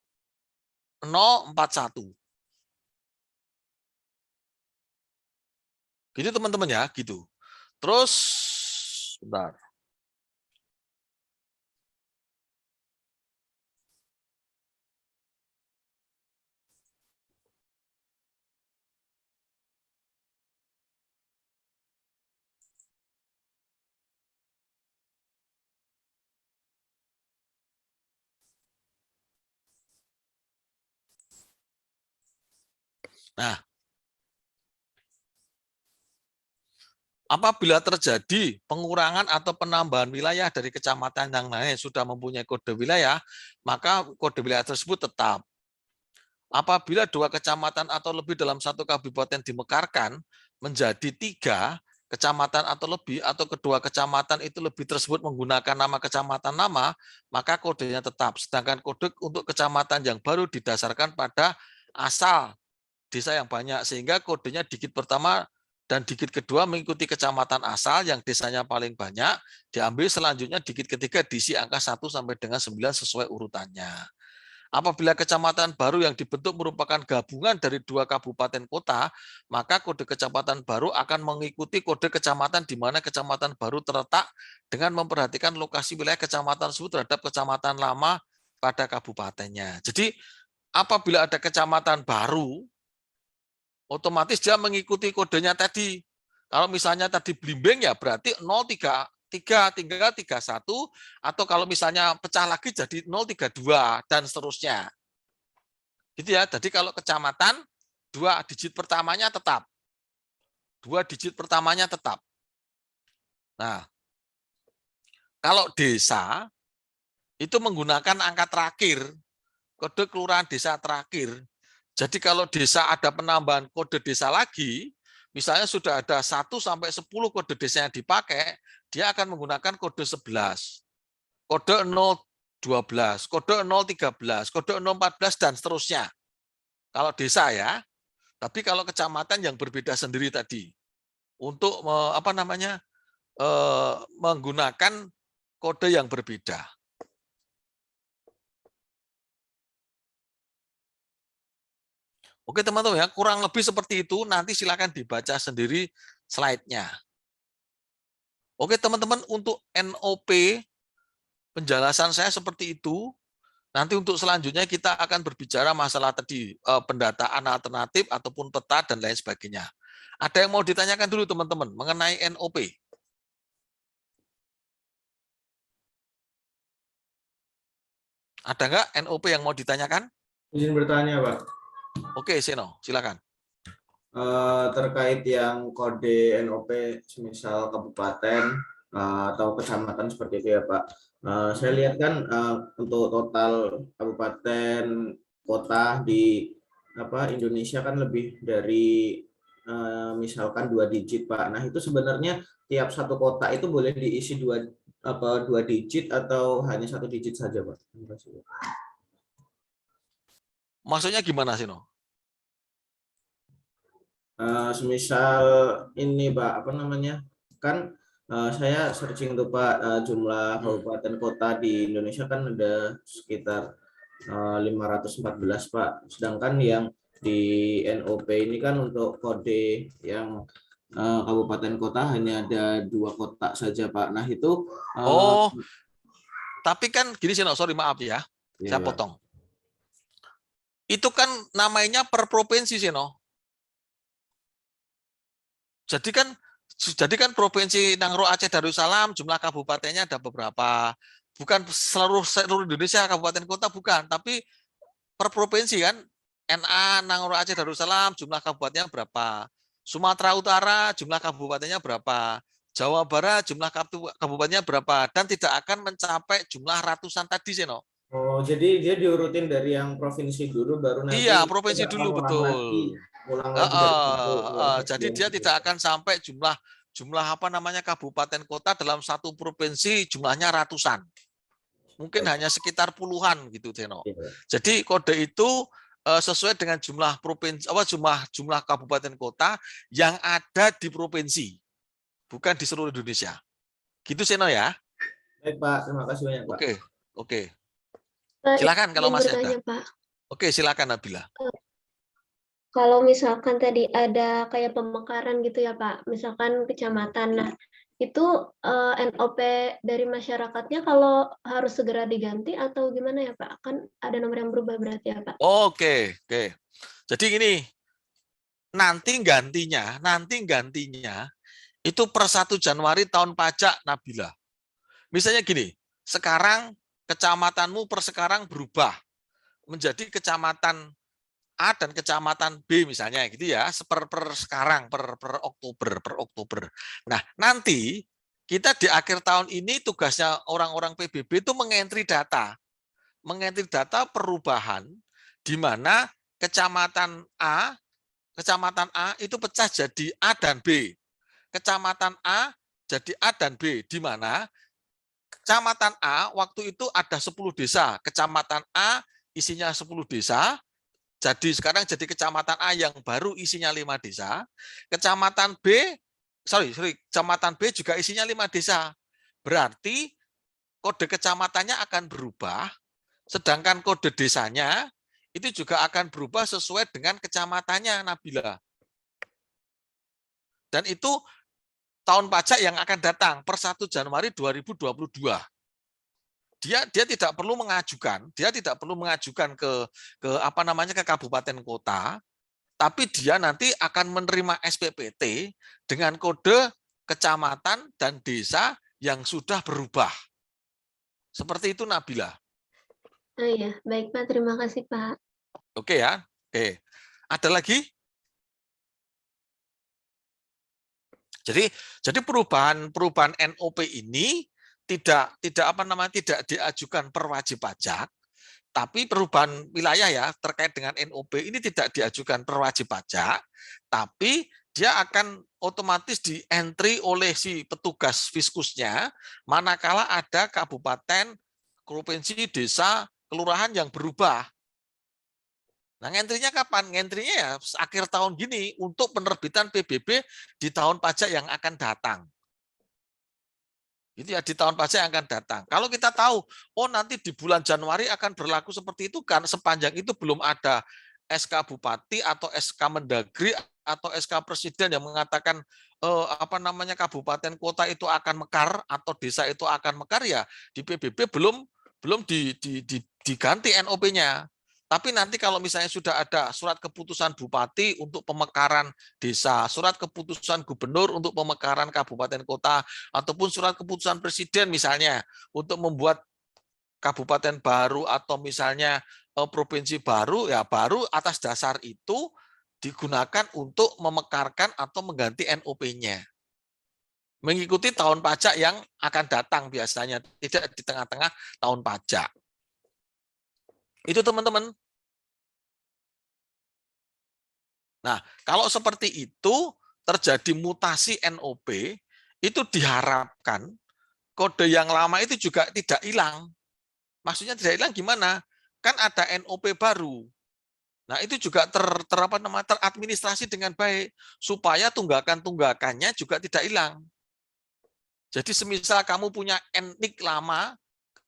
041. Gitu teman-teman ya, gitu. Terus bentar. Nah, apabila terjadi pengurangan atau penambahan wilayah dari kecamatan yang lain sudah mempunyai kode wilayah, maka kode wilayah tersebut tetap. Apabila 2 kecamatan atau lebih dalam 1 kabupaten dimekarkan menjadi 3 kecamatan atau lebih, atau kedua kecamatan itu lebih tersebut menggunakan nama kecamatan lama, maka kodenya tetap. Sedangkan kode untuk kecamatan yang baru didasarkan pada asal desa yang banyak, sehingga kodenya digit pertama dan digit kedua mengikuti kecamatan asal yang desanya paling banyak, diambil selanjutnya digit ketiga diisi angka 1 sampai dengan 9 sesuai urutannya. Apabila kecamatan baru yang dibentuk merupakan gabungan dari 2 kabupaten kota, maka kode kecamatan baru akan mengikuti kode kecamatan di mana kecamatan baru terletak dengan memperhatikan lokasi wilayah kecamatan tersebut terhadap kecamatan lama pada kabupatennya. Jadi apabila ada kecamatan baru, otomatis dia mengikuti kodenya tadi. Kalau misalnya tadi blimbing ya berarti 03 3 tinggal 31, atau kalau misalnya pecah lagi jadi 032 dan seterusnya. Gitu ya. Jadi kalau kecamatan 2 digit pertamanya tetap. 2 digit pertamanya tetap. Nah, kalau desa itu menggunakan angka terakhir, kode kelurahan desa terakhir. Jadi kalau desa ada penambahan kode desa lagi, misalnya sudah ada 1 sampai 10 kode desa yang dipakai, dia akan menggunakan kode 11, kode 012, kode 013, kode 014 dan seterusnya. Kalau desa ya. Tapi kalau kecamatan yang berbeda sendiri tadi untuk menggunakan kode yang berbeda. Oke teman-teman ya, kurang lebih seperti itu. Nanti silakan dibaca sendiri slide-nya. Oke teman-teman, untuk NOP penjelasan saya seperti itu. Nanti untuk selanjutnya kita akan berbicara masalah tadi pendataan alternatif ataupun peta dan lain sebagainya. Ada yang mau ditanyakan dulu teman-teman mengenai NOP? Ada nggak NOP yang mau ditanyakan? Izin bertanya, Pak. Oke, Seno, silakan. Terkait yang kode NOP, misal kabupaten atau kecamatan seperti itu ya, Pak. Saya lihat kan untuk total kabupaten kota di Indonesia kan lebih dari misalkan 2 digit, Pak. Nah, itu sebenarnya tiap satu kota itu boleh diisi 2 digit atau hanya 1 digit saja, Pak? Terima kasih, Pak. Maksudnya gimana, Seno? Semisal ini Pak, kan saya searching tuh Pak, jumlah kabupaten kota di Indonesia kan ada sekitar 514 Pak, sedangkan yang di NOP ini kan untuk kode yang kabupaten kota hanya ada 2 kota saja Pak. Nah itu tapi kan gini Seno, sorry maaf ya, saya Pak. potong. Itu kan namanya per provinsi Seno. Jadi kan provinsi Nangro Aceh Darussalam jumlah kabupatennya ada beberapa, bukan seluruh Indonesia kabupaten kota bukan, tapi per provinsi kan. NA Nangro Aceh Darussalam jumlah kabupatennya berapa, Sumatera Utara jumlah kabupatennya berapa, Jawa Barat jumlah kabupatennya berapa, dan tidak akan mencapai jumlah ratusan tadi Seno. Oh, jadi dia diurutin dari yang provinsi dulu baru nanti Iya, provinsi dulu ulang lagi dari situ. Jadi dia tidak akan sampai jumlah kabupaten kota dalam satu provinsi jumlahnya ratusan. Mungkin hanya sekitar puluhan gitu, Teno. Jadi kode itu sesuai dengan jumlah provinsi jumlah kabupaten kota yang ada di provinsi, bukan di seluruh Indonesia. Gitu, Seno ya. Baik, Pak. Terima kasih banyak, Pak. Oke. Silakan kalau masih ada. Pak. Oke, silakan Nabila. Kalau misalkan tadi ada kayak pemekaran gitu ya Pak, misalkan kecamatan, nah itu NOP dari masyarakatnya kalau harus segera diganti atau gimana ya Pak? Kan ada nomor yang berubah berarti ya Pak? Oke. Jadi gini, nanti gantinya itu per 1 Januari tahun pajak Nabila. Misalnya gini, sekarang kecamatanmu per sekarang berubah menjadi kecamatan A dan kecamatan B misalnya gitu ya, per sekarang per Oktober. Nah, nanti kita di akhir tahun ini tugasnya orang-orang PBB itu mengentry data perubahan di mana kecamatan A itu pecah jadi A dan B. Kecamatan A jadi A dan B, di mana kecamatan A waktu itu ada 10 desa. Kecamatan A isinya 10 desa, jadi sekarang jadi kecamatan A yang baru isinya 5 desa. Kecamatan B, kecamatan B juga isinya 5 desa. Berarti kode kecamatannya akan berubah, sedangkan kode desanya itu juga akan berubah sesuai dengan kecamatannya, Nabila. Dan itu tahun pajak yang akan datang per 1 Januari 2022. Dia tidak perlu mengajukan, ke kabupaten kota, tapi dia nanti akan menerima SPPT dengan kode kecamatan dan desa yang sudah berubah. Seperti itu, Nabila. Oh iya, baik Pak, terima kasih Pak. Oke ya. Oke. Ada lagi? Jadi perubahan NOP ini tidak diajukan per wajib pajak, tapi perubahan wilayah ya terkait dengan NOP ini tidak diajukan per wajib pajak, tapi dia akan otomatis di-entry oleh si petugas fiskusnya manakala ada kabupaten, provinsi, desa, kelurahan yang berubah. Nah, ngentrinya kapan? Ngentrinya ya akhir tahun gini untuk penerbitan PBB di tahun pajak yang akan datang. Itu ya, di tahun pajak yang akan datang. Kalau kita tahu, oh nanti di bulan Januari akan berlaku seperti itu kan, sepanjang itu belum ada SK Bupati atau SK Mendagri atau SK Presiden yang mengatakan kabupaten kota itu akan mekar atau desa itu akan mekar, ya di PBB belum diganti NOP-nya. Tapi nanti kalau misalnya sudah ada surat keputusan bupati untuk pemekaran desa, surat keputusan gubernur untuk pemekaran kabupaten kota, ataupun surat keputusan presiden misalnya untuk membuat kabupaten baru atau misalnya provinsi baru, ya baru atas dasar itu digunakan untuk memekarkan atau mengganti NOP-nya. Mengikuti tahun pajak yang akan datang biasanya, tidak di tengah-tengah tahun pajak. Itu teman-teman. Nah, kalau seperti itu terjadi mutasi NOP, itu diharapkan kode yang lama itu juga tidak hilang. Maksudnya tidak hilang gimana? Kan ada NOP baru. Nah, itu juga teradministrasi dengan baik supaya tunggakan-tunggakannya juga tidak hilang. Jadi semisal kamu punya NIK lama,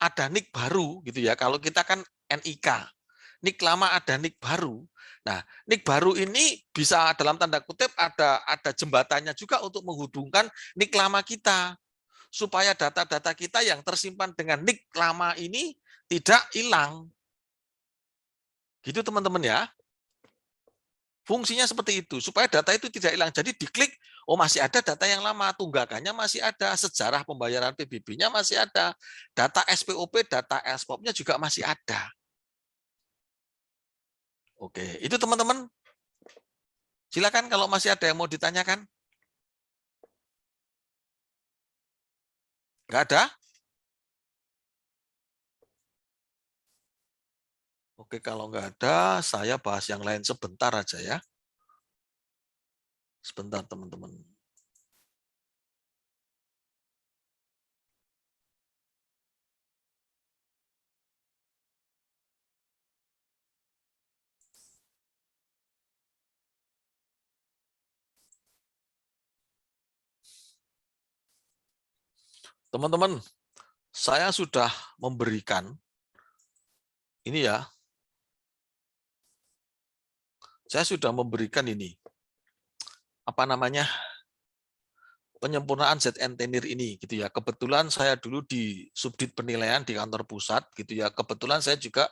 ada NIK baru gitu ya. Kalau kita kan NIK. NIK lama ada NIK baru. Nah, NIK baru ini bisa dalam tanda kutip ada jembatannya juga untuk menghubungkan NIK lama kita. Supaya data-data kita yang tersimpan dengan NIK lama ini tidak hilang. Gitu teman-teman ya. Fungsinya seperti itu, supaya data itu tidak hilang. Jadi diklik, oh masih ada data yang lama, tunggakannya masih ada, sejarah pembayaran PBB-nya masih ada, data SPOP, data SPOP-nya juga masih ada. Oke, itu teman-teman. Silakan kalau masih ada yang mau ditanyakan. Nggak ada? Oke, kalau nggak ada, saya bahas yang lain sebentar aja ya. Sebentar, teman-teman. Teman-teman, saya sudah memberikan ini ya. Saya sudah memberikan ini. Apa namanya? Penyempurnaan ZN-Tenir ini gitu ya. Kebetulan saya dulu di Subdit Penilaian di kantor pusat gitu ya. Kebetulan saya juga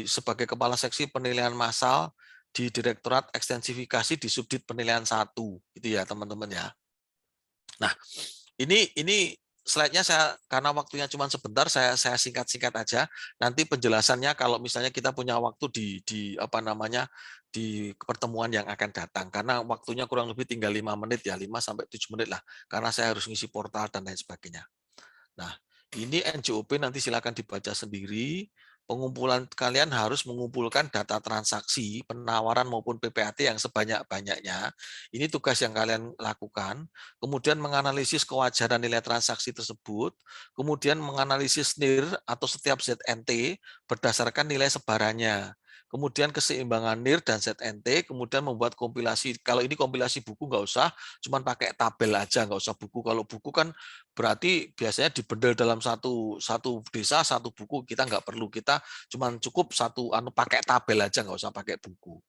sebagai kepala seksi penilaian massal di Direktorat Ekstensifikasi di Subdit Penilaian 1 gitu ya, teman-teman ya. Nah, ini slide-nya karena waktunya cuma sebentar, saya singkat-singkat aja. Nanti penjelasannya kalau misalnya kita punya waktu di pertemuan yang akan datang. Karena waktunya kurang lebih tinggal 5 menit ya, 5 sampai 7 menit lah. Karena saya harus ngisi portal dan lain sebagainya. Nah, ini NJOP nanti silakan dibaca sendiri. Pengumpulan kalian harus mengumpulkan data transaksi, penawaran maupun PPAT yang sebanyak-banyaknya. Ini tugas yang kalian lakukan. Kemudian menganalisis kewajaran nilai transaksi tersebut. Kemudian menganalisis NIR atau setiap ZNT berdasarkan nilai sebarannya. Kemudian keseimbangan NIR dan ZNT. Kemudian membuat kompilasi. Kalau ini kompilasi buku nggak usah, cuman pakai tabel aja, nggak usah buku. Kalau buku kan berarti biasanya dibendel dalam satu desa, satu buku. Kita nggak perlu, kita cuman cukup pakai tabel aja, nggak usah pakai buku.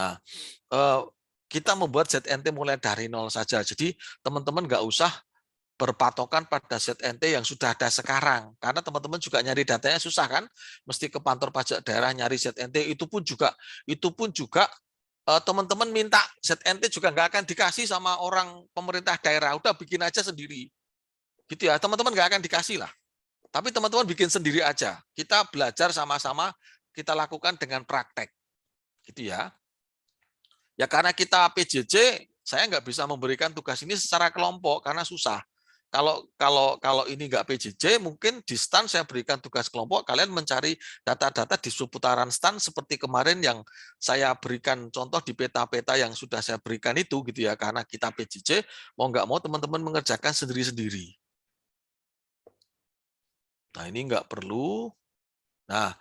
Nah, kita membuat ZNT mulai dari nol saja. Jadi teman-teman nggak usah berpatokan pada ZNT yang sudah ada sekarang, karena teman-teman juga nyari datanya susah kan, mesti ke kantor pajak daerah nyari ZNT. Itu pun juga teman-teman minta ZNT juga nggak akan dikasih sama orang pemerintah daerah, udah bikin aja sendiri, gitu ya. Teman-teman nggak akan dikasih lah, tapi teman-teman bikin sendiri aja. Kita belajar sama-sama, kita lakukan dengan praktek, gitu ya. Ya karena kita PJJ, saya nggak bisa memberikan tugas ini secara kelompok karena susah. Kalau ini nggak PJJ, mungkin di stand saya berikan tugas kelompok, kalian mencari data-data di seputaran stand seperti kemarin yang saya berikan contoh di peta-peta yang sudah saya berikan itu, gitu ya. Karena kita PJJ, mau nggak mau teman-teman mengerjakan sendiri-sendiri. Nah ini nggak perlu. Nah,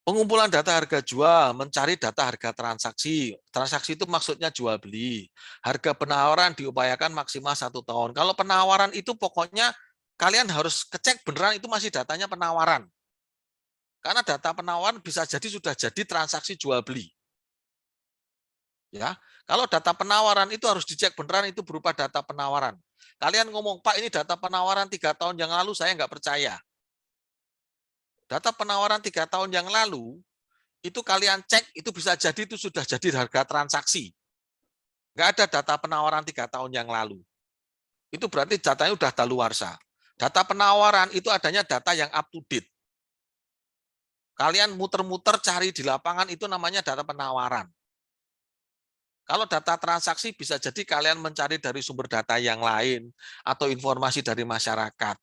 pengumpulan data harga jual, mencari data harga transaksi. Transaksi itu maksudnya jual beli. Harga penawaran diupayakan maksimal 1 tahun. Kalau penawaran itu pokoknya kalian harus kecek beneran itu masih datanya penawaran. Karena data penawaran bisa jadi sudah jadi transaksi jual beli. Ya, kalau data penawaran itu harus dicek beneran itu berupa data penawaran. Kalian ngomong, Pak ini data penawaran 3 tahun yang lalu, saya nggak percaya. Data penawaran 3 tahun yang lalu, itu kalian cek, itu bisa jadi itu sudah jadi harga transaksi. Nggak ada data penawaran 3 tahun yang lalu. Itu berarti datanya udah daluarsa. Data penawaran itu adanya data yang up to date. Kalian muter-muter cari di lapangan itu namanya data penawaran. Kalau data transaksi bisa jadi kalian mencari dari sumber data yang lain atau informasi dari masyarakat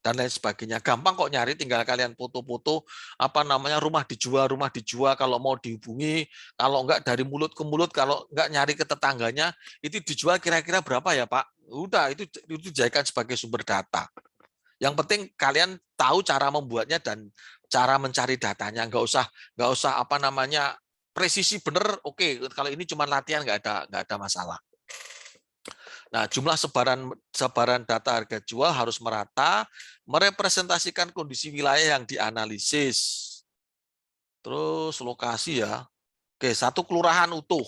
dan lain sebagainya. Gampang kok nyari, tinggal kalian foto-foto rumah dijual kalau mau dihubungi, kalau enggak dari mulut ke mulut, kalau enggak nyari ke tetangganya, itu dijual kira-kira berapa ya Pak? Udah, itu dijadikan sebagai sumber data. Yang penting kalian tahu cara membuatnya dan cara mencari datanya, enggak usah presisi bener, oke, kalau ini cuma latihan enggak ada masalah. Nah, jumlah sebaran data harga jual harus merata, merepresentasikan kondisi wilayah yang dianalisis. Terus lokasi ya. Oke, 1 kelurahan utuh.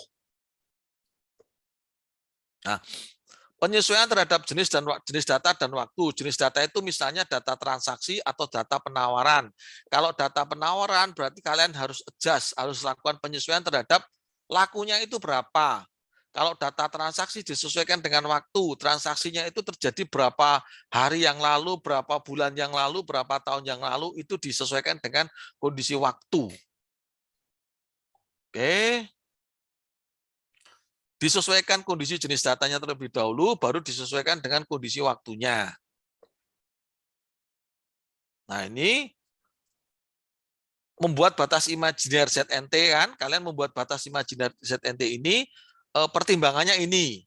Nah, penyesuaian terhadap jenis data dan waktu. Jenis data itu misalnya data transaksi atau data penawaran. Kalau data penawaran berarti kalian harus adjust, harus lakukan penyesuaian terhadap lakunya itu berapa. Kalau data transaksi disesuaikan dengan waktu, transaksinya itu terjadi berapa hari yang lalu, berapa bulan yang lalu, berapa tahun yang lalu, itu disesuaikan dengan kondisi waktu. Oke. Disesuaikan kondisi jenis datanya terlebih dahulu, baru disesuaikan dengan kondisi waktunya. Nah ini membuat batas imajiner ZNT kan, kalian membuat batas imajiner ZNT ini, pertimbangannya ini.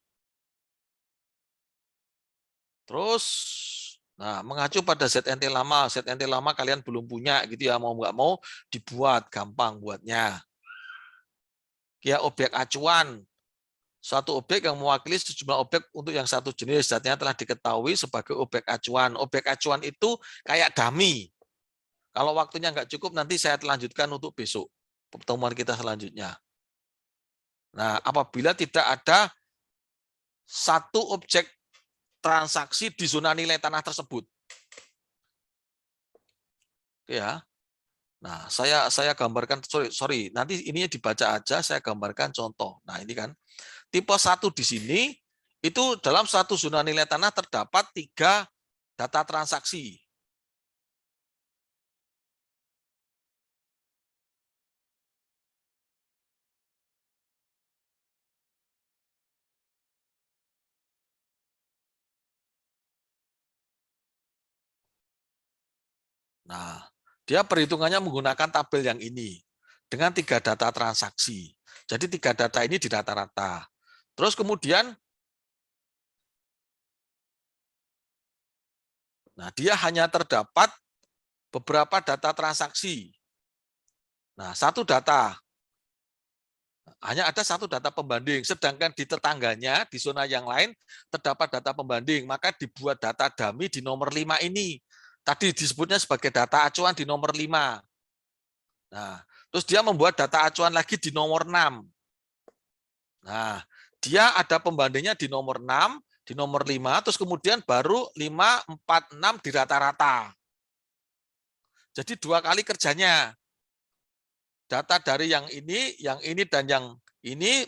Terus, nah mengacu pada ZNT lama kalian belum punya gitu ya, mau nggak mau dibuat, gampang buatnya. Ya objek acuan, suatu objek yang mewakili sejumlah objek untuk yang satu jenis, datanya telah diketahui sebagai objek acuan. Objek acuan itu kayak dummy. Kalau waktunya nggak cukup, nanti saya lanjutkan untuk besok, pertemuan kita selanjutnya. Nah, apabila tidak ada satu objek transaksi di zona nilai tanah tersebut. Ya. Nah, saya gambarkan, sorry, nanti ini dibaca aja, saya gambarkan contoh. Nah, ini kan tipe 1 di sini Itu dalam satu zona nilai tanah terdapat 3 data transaksi. Nah, dia perhitungannya menggunakan tabel yang ini dengan 3 data transaksi. Jadi 3 data ini di rata-rata. Terus kemudian, nah dia hanya terdapat beberapa data transaksi. Nah, hanya ada satu data pembanding, sedangkan di tetangganya, di zona yang lain, terdapat data pembanding, maka dibuat data dummy di nomor 5 ini. Tadi disebutnya sebagai data acuan di nomor 5. Nah, terus dia membuat data acuan lagi di nomor 6. Nah, dia ada pembandingnya di nomor 6, di nomor 5, terus kemudian baru 5, 4, 6 di rata-rata. Jadi 2 kali kerjanya. Data dari yang ini, dan yang ini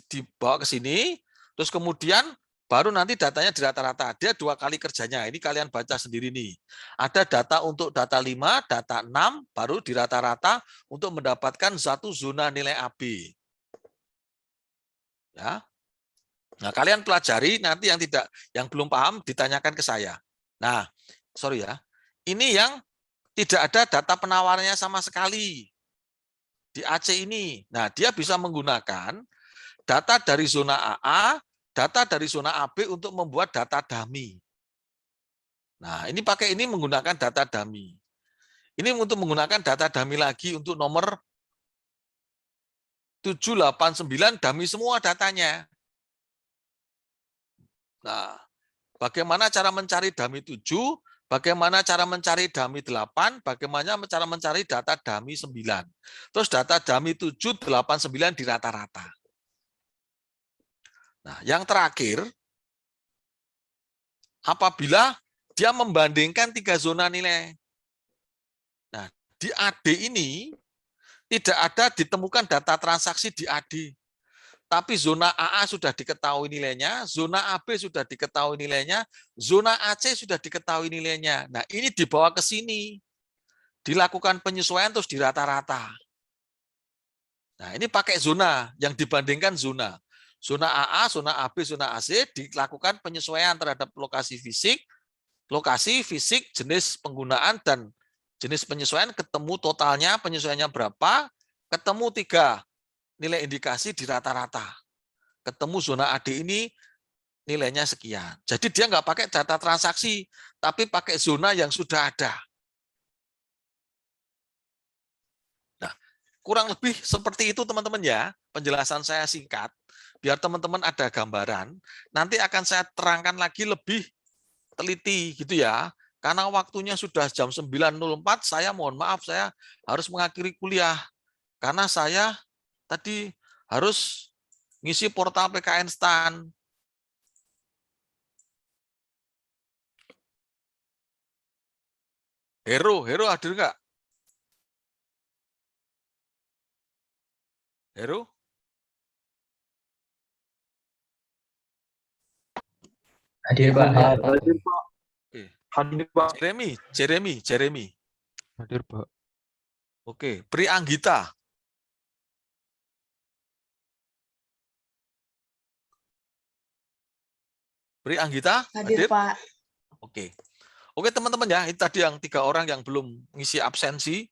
dibawa ke sini, terus kemudian baru nanti datanya di rata-rata. Dia 2 kali kerjanya. Ini kalian baca sendiri nih. Ada data untuk data 5, data 6, baru di rata-rata untuk mendapatkan satu zona nilai AB. Ya. Nah, kalian pelajari, nanti yang belum paham ditanyakan ke saya. Nah, sorry ya. Ini yang tidak ada data penawarannya sama sekali. Di Aceh ini. Nah, dia bisa menggunakan data dari zona AA, data dari zona AB untuk membuat data dummy. Nah, ini menggunakan data dummy. Ini untuk menggunakan data dummy lagi untuk nomor 789 dummy semua datanya. Nah, bagaimana cara mencari dummy 7? Bagaimana cara mencari dummy 8, bagaimana cara mencari data dummy 9. Terus data dummy 7, 8, 9 di rata-rata. Nah, yang terakhir, apabila dia membandingkan 3 zona nilai. Nah, di AD ini tidak ada ditemukan data transaksi di AD. Tapi zona AA sudah diketahui nilainya, zona AB sudah diketahui nilainya, zona AC sudah diketahui nilainya. Nah, ini dibawa ke sini. Dilakukan penyesuaian terus di rata-rata. Nah, ini pakai zona, yang dibandingkan zona. Zona AA, zona AB, zona AC dilakukan penyesuaian terhadap lokasi fisik, jenis penggunaan, dan jenis penyesuaian, ketemu totalnya, penyesuaiannya berapa, ketemu 3 nilai indikasi di rata-rata. Ketemu zona AD ini nilainya sekian. Jadi dia nggak pakai data transaksi, tapi pakai zona yang sudah ada. Nah, kurang lebih seperti itu teman-teman ya, penjelasan saya singkat. Biar teman-teman ada gambaran, nanti akan saya terangkan lagi lebih teliti gitu ya. Karena waktunya sudah jam 9.04, saya mohon maaf, saya harus mengakhiri kuliah. Karena saya tadi harus ngisi portal PKN STAN. Hero hadir nggak? Hero? Hadir Pak. Hadir Pak. Oke. Hadir Pak. Jeremy. Hadir Pak. Oke, Pri Anggita. Pri Anggita? Hadir Pak. Oke teman-teman ya, itu tadi yang 3 orang yang belum ngisi absensi.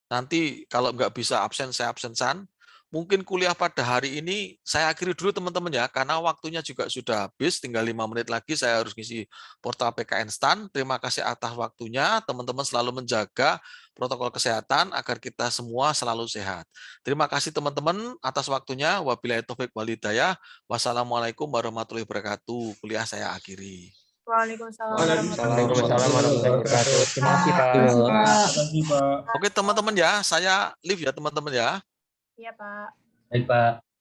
Nanti kalau nggak bisa absen, saya absensan. Mungkin kuliah pada hari ini saya akhiri dulu teman-teman ya, karena waktunya juga sudah habis, tinggal 5 menit lagi saya harus ngisi portal PKN STAN. Terima kasih atas waktunya, teman-teman selalu menjaga protokol kesehatan agar kita semua selalu sehat. Terima kasih teman-teman atas waktunya. Wabillahi taufik wal hidayah. Wassalamualaikum warahmatullahi wabarakatuh. Kuliah saya akhiri. Waalaikumsalam warahmatullahi wabarakatuh. Terima kasih Pak. Oke teman-teman ya, saya live ya teman-teman ya. Iya Pak. Baik Pak.